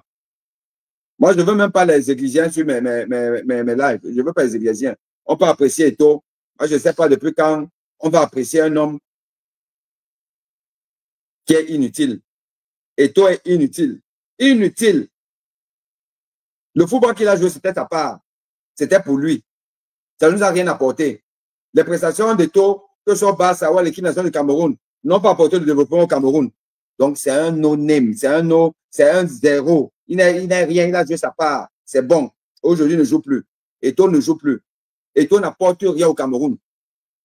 Moi, je ne veux même pas les églisiens sur mes lives. Je ne veux pas les églisiens. On peut apprécier Eto. Moi, je ne sais pas depuis quand on va apprécier un homme qui est inutile. Eto est inutile. Inutile. Le football qu'il a joué, c'était sa part. C'était pour lui. Ça ne nous a rien apporté. Les prestations d'Eto, que ce soit Barça ou l'équipe nationale du Cameroun, n'ont pas apporté le développement au Cameroun. Donc, c'est un no-name. C'est un no, c'est un zéro. Il n'a rien. Il a joué sa part. C'est bon. Aujourd'hui, il ne joue plus. Eto ne joue plus. Eto n'apporte rien au Cameroun.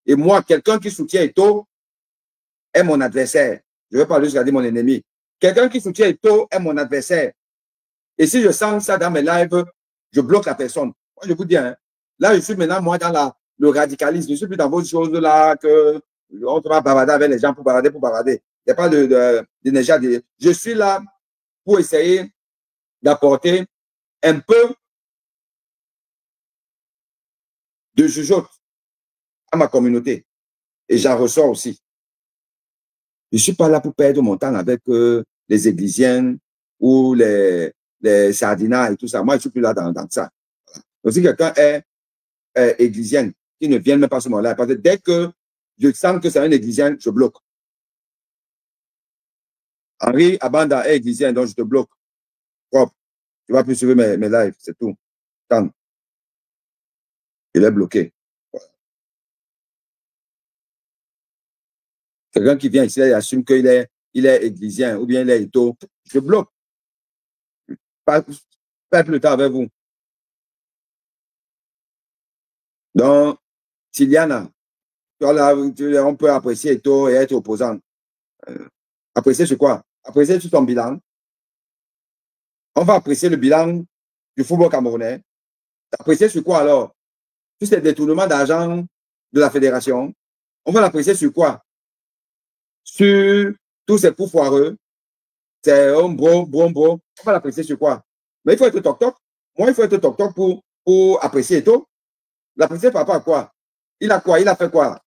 Et moi, quelqu'un qui soutient Eto est mon adversaire. Je ne veux pas juste dire mon ennemi. Quelqu'un qui soutient Eto est mon adversaire. Et si je sens ça dans mes lives, je bloque la personne. Moi, je vous dis, hein, là, je suis maintenant, moi, dans le radicalisme. Je ne suis plus dans vos choses là que on va bavarder avec les gens pour bavader, pour bavader. Il n'y a pas d'énergie. Je suis là pour essayer d'apporter un peu de jugeote à ma communauté. Et j'en ressors aussi. Je ne suis pas là pour perdre mon temps avec les églisiens ou les sardinats et tout ça. Moi, je ne suis plus là dans ça. Donc, si quelqu'un est églisienne, qui ne vienne même pas sur mon live, parce que dès que je sens que c'est un églisien, je bloque. Henri Abanda est églisien, donc je te bloque. Propre. Tu ne vas plus suivre mes lives, c'est tout. Tant. Il est bloqué. Quelqu'un qui vient ici, il assume qu'il est églisien ou bien il est éto, je bloque. Pas plus le temps avec vous. Donc, Siliana, on peut apprécier Eto et être opposant. Apprécier sur quoi? Apprécier sur ton bilan. On va apprécier le bilan du football camerounais. Apprécier sur quoi alors? Sur ces détournements d'argent de la fédération. On va l'apprécier sur quoi? Sur tous ces coups foireux. C'est un bro. On va l'apprécier sur quoi? Mais il faut être toc-toc. Moi, il faut être toc-toc pour apprécier Eto. L'apprécier par rapport à quoi? Il a quoi? Il a fait quoi?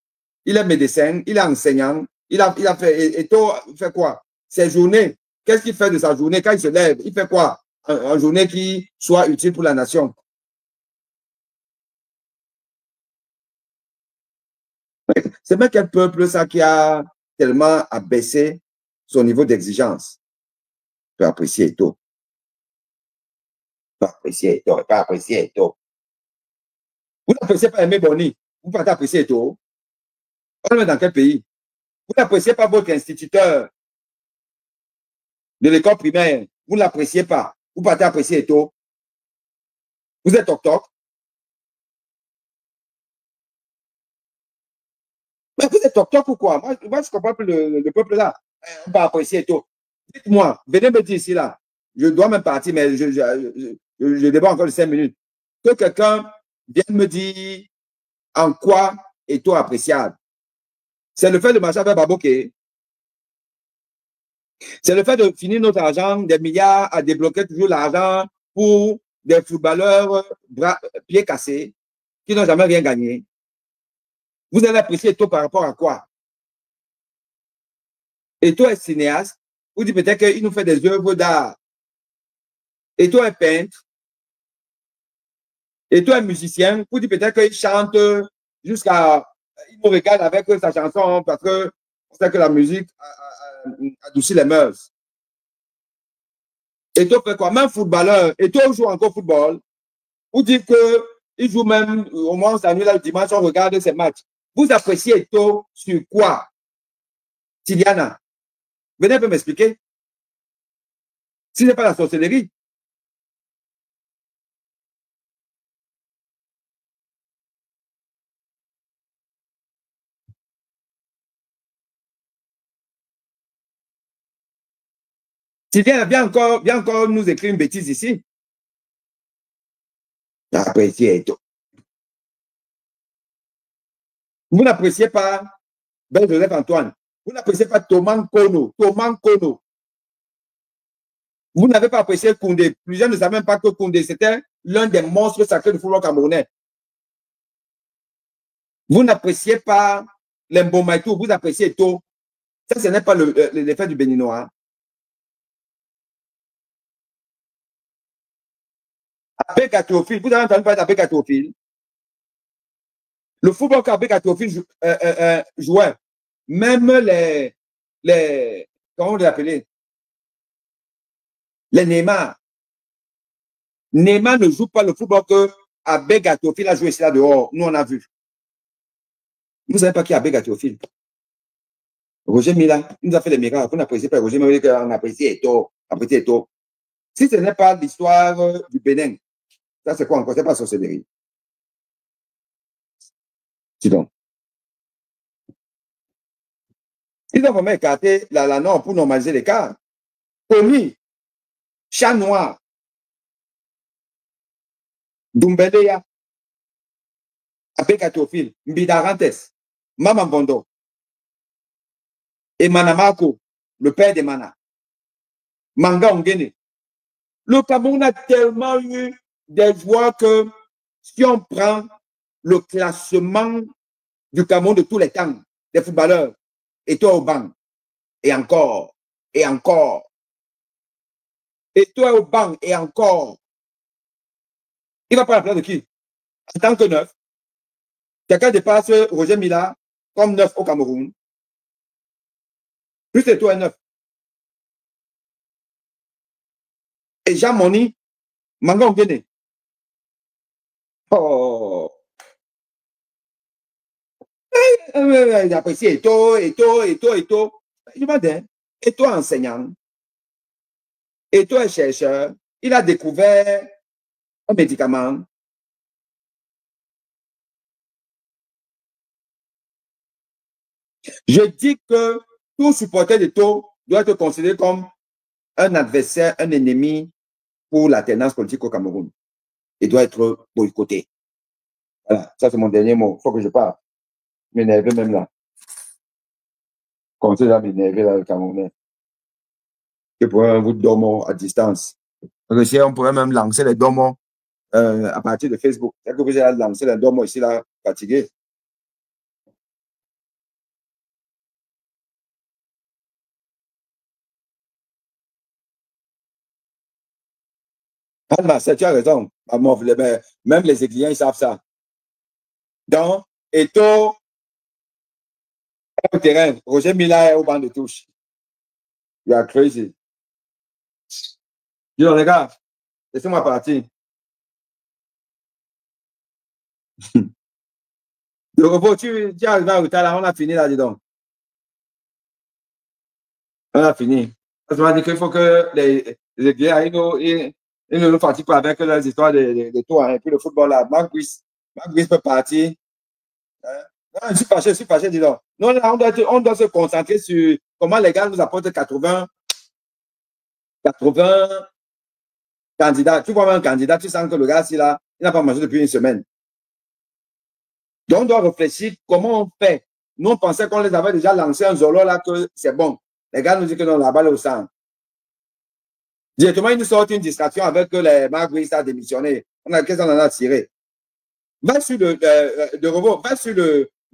Il est médecin, il est enseignant, il a fait, Eto fait quoi? Ses journées, qu'est-ce qu'il fait de sa journée quand il se lève? Il fait quoi? Une journée qui soit utile pour la nation. C'est même quel peuple, ça, qui a tellement abaissé son niveau d'exigence. Peut apprécier Eto. Peut apprécier Eto, peut apprécier Eto. Vous n'appréciez pas Aimé Boni, vous partez apprécier Eto. On est dans quel pays? Vous n'appréciez pas votre instituteur de l'école primaire, vous ne l'appréciez pas. Vous partez apprécier Eto. Vous êtes toc-toc. Mais vous êtes toc-toc ou quoi? Moi, je ne comprends plus le peuple là. On va apprécier Eto. Dites-moi, venez me dire ici là. Je dois même partir, mais je débat encore de 5 minutes. Que quelqu'un vienne me dire en quoi Eto appréciable. C'est le fait de marcher avec Baboké. C'est le fait de finir notre argent, des milliards, à débloquer toujours l'argent pour des footballeurs pieds cassés qui n'ont jamais rien gagné. Vous allez apprécier Eto par rapport à quoi? Eto est cinéaste. Vous dites peut-être qu'il nous fait des œuvres d'art. Eto est peintre. Eto est musicien. Vous dites peut-être qu'il chante jusqu'à... Il nous regarde avec sa chanson parce que on sait que la musique adoucit les mœurs. Eto fait quoi? Même footballeur. Eto joue encore au football. Vous dites qu'il joue même, au moins on s'ennuie là le dimanche, on regarde ses matchs. Vous appréciez Eto sur quoi? Tiliana, venez un peu m'expliquer. Si ce n'est pas la sorcellerie. Tu viens encore nous écrire une bêtise ici. Appréciez Eto'o. Vous n'appréciez pas Ben Joseph Antoine. Vous n'appréciez pas Thomas Nkono. Vous n'avez pas apprécié Koundé. Plusieurs ne savent même pas que Koundé, c'était l'un des monstres sacrés du football camerounais. Vous n'appréciez pas l'Mbomaitou, vous appréciez Eto'o. Ça, ce n'est pas l'effet du Béninois. Abeka Théophile, vous avez entendu parler d'Abeka Théophile? Le football qu'Abeka Théophile jouait, même comment on les appelait? Les Neymar. Neymar ne joue pas le football que Abeka Théophile a joué ici là dehors. Nous, on a vu. Vous ne savez pas qui est Abeka Théophile? Roger Mila, il nous a fait les miracles. Vous n'appréciez pas Roger Mila, on apprécie Eto'o. Si ce n'est pas l'histoire du Bénin, ça c'est quoi encore? C'est pas sorcellerie. Dis donc. Ils ont vraiment écarté la norme pour normaliser l'écart. Tommy, Chat Noir, Doumbeleya, Abeka Théophile, Mbidarantes, Mamambondo, et Manamako, le père de Mana, Manga Ongene. Le Cameroun a tellement eu des joueurs que si on prend le classement du Cameroun de tous les temps, des footballeurs, Eto'o au banc, et encore, et encore, Eto'o au banc, et encore. Il va prendre la place de qui? En tant que neuf. Quelqu'un dépasse Roger Mila comme neuf au Cameroun. Plus Eto'o est neuf. Et Jean Moni, Manga Ongene. Oh. J'apprécie Eto'o. Je m'en dis, Eto'o enseignant. Eto'o est chercheur. Il a découvert un médicament. Je dis que tout supporter d'Eto'o doit être considéré comme un adversaire, un ennemi pour l'alternance politique au Cameroun. Il doit être boycotté. Voilà, ça c'est mon dernier mot. Il faut que je parle. M'énerver même là. Continuez à m'énerver là, le Camerounais. Que pour un vous dormons à distance. Donc, si on pourrait même lancer les dormons à partir de Facebook. C'est que vous allez lancer les dormons ici là, fatigué. Marcel, tu as raison. Même les étudiants, ils savent ça. Donc, Eto'o au terrain, Roger Mila est au banc de touche. You are crazy. Dis donc, les gars, laissez-moi partir. Le robot, tu es arrivé en retard là, on a fini là, dis donc. On a fini. Ça m'a dit qu'il faut que les étudiants, ils ne nous fatiguent pas avec leurs histoires de tours. Hein. Et puis le football là, Marc Brice peut partir. Hein? Non, je suis fâché, dis donc. Non, là, on doit se concentrer sur comment les gars nous apportent 80 candidats. Tu vois même un candidat, tu sens que le gars, là, il n'a pas mangé depuis une semaine. Donc, on doit réfléchir comment on fait. Nous, on pensait qu'on les avait déjà lancé un Zolo là, que c'est bon. Les gars nous disent que non, la balle est au centre. Directement, ils nous sortent une distraction avec que les Marc Brice a démissionné. Qu'est-ce qu'on en a tiré? Va sur va sur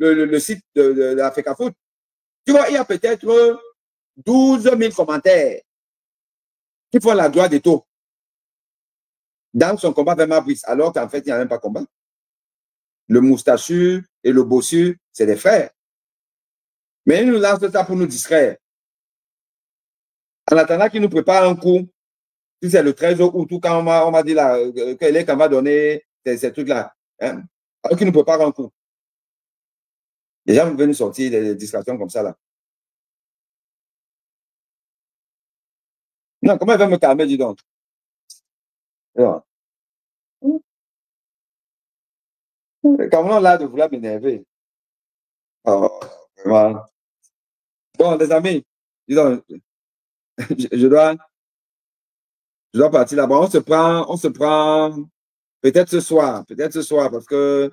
le site de l'Africa Foot. Tu vois, il y a peut-être 12 000 commentaires qui font la gloire d'Eto'o dans son combat avec Marc Brice, alors qu'en fait, il n'y a même pas combat. Le moustachu et le bossu, c'est des frères. Mais ils nous lancent ça pour nous distraire. En attendant qu'ils nous préparent un coup, si c'est le 13 août, quand on m'a dit là, qu'on va donner ces trucs-là, hein, alors qu'ils nous préparent un coup. Les gens veulent nous sortir des distractions comme ça là. Non, comment ils veulent me calmer, dis donc? Non. Comment là de vouloir m'énerver? Oh, vraiment. Bon, les amis, dis donc, je dois Je dois partir là-bas. On se prend peut-être ce soir, parce que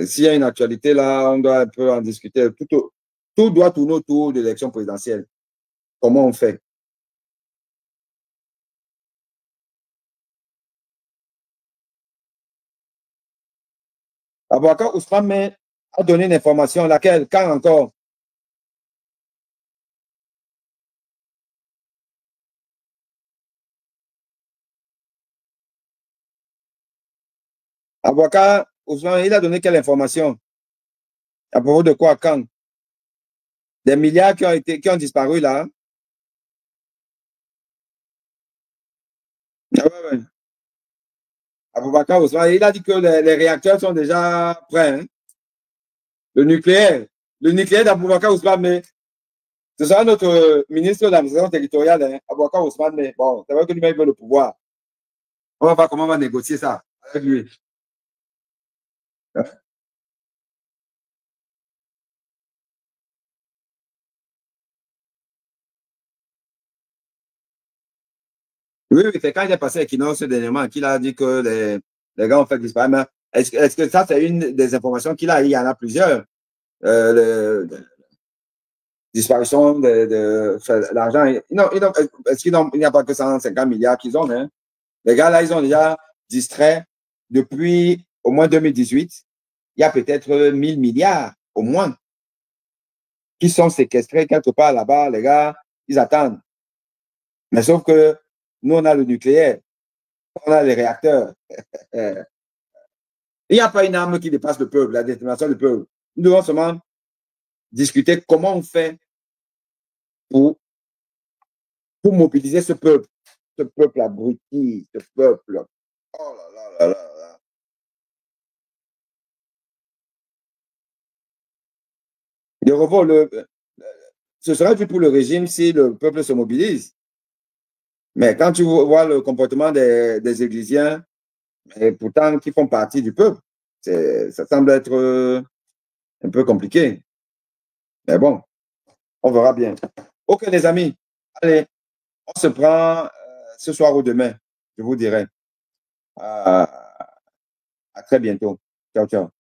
s'il y a une actualité là, on doit un peu en discuter. Tout doit tourner autour de l'élection présidentielle. Comment on fait? Abouakar Ousmane a donné une information, laquelle, quand encore? Abouakar Ousmane, il a donné quelle information? À propos de quoi, quand? Des milliards qui ont disparu là. Ah ouais, ouais. Aboubacar Ousmane, il a dit que les réacteurs sont déjà prêts, hein. Le nucléaire. Le nucléaire d'Aboubacar Ousmane, mais ce sera notre ministre de l'administration territoriale, hein, Aboubacar Ousmane, mais bon, c'est vrai que lui-même veut le pouvoir. On va voir comment on va négocier ça avec lui. Oui, oui, c'est quand il est passé à Equinox dernièrement qu'il a dit que les gars ont fait disparaître. Mais est-ce que ça, c'est une des informations qu'il a? Il y en a plusieurs. De disparition de l'argent. Non, est-ce qu'il n'y a pas que 150 milliards qu'ils ont, hein? Les gars, là, ils ont déjà distrait depuis au moins 2018. Il y a peut-être 1000 milliards, au moins, qui sont séquestrés quelque part là-bas. Les gars, ils attendent. Mais sauf que nous, on a le nucléaire, on a les réacteurs. Il n'y a pas une arme qui dépasse le peuple, la détermination du peuple. Nous devons seulement discuter comment on fait pour, pour mobiliser ce peuple abruti, ce peuple. Oh là là là là. Le revoir, ce serait du pour le régime si le peuple se mobilise. Mais quand tu vois le comportement des Églisiens, et pourtant qui font partie du peuple, ça semble être un peu compliqué. Mais bon, on verra bien. OK, les amis. Allez, on se prend ce soir ou demain. Je vous dirai. À très bientôt. Ciao, ciao.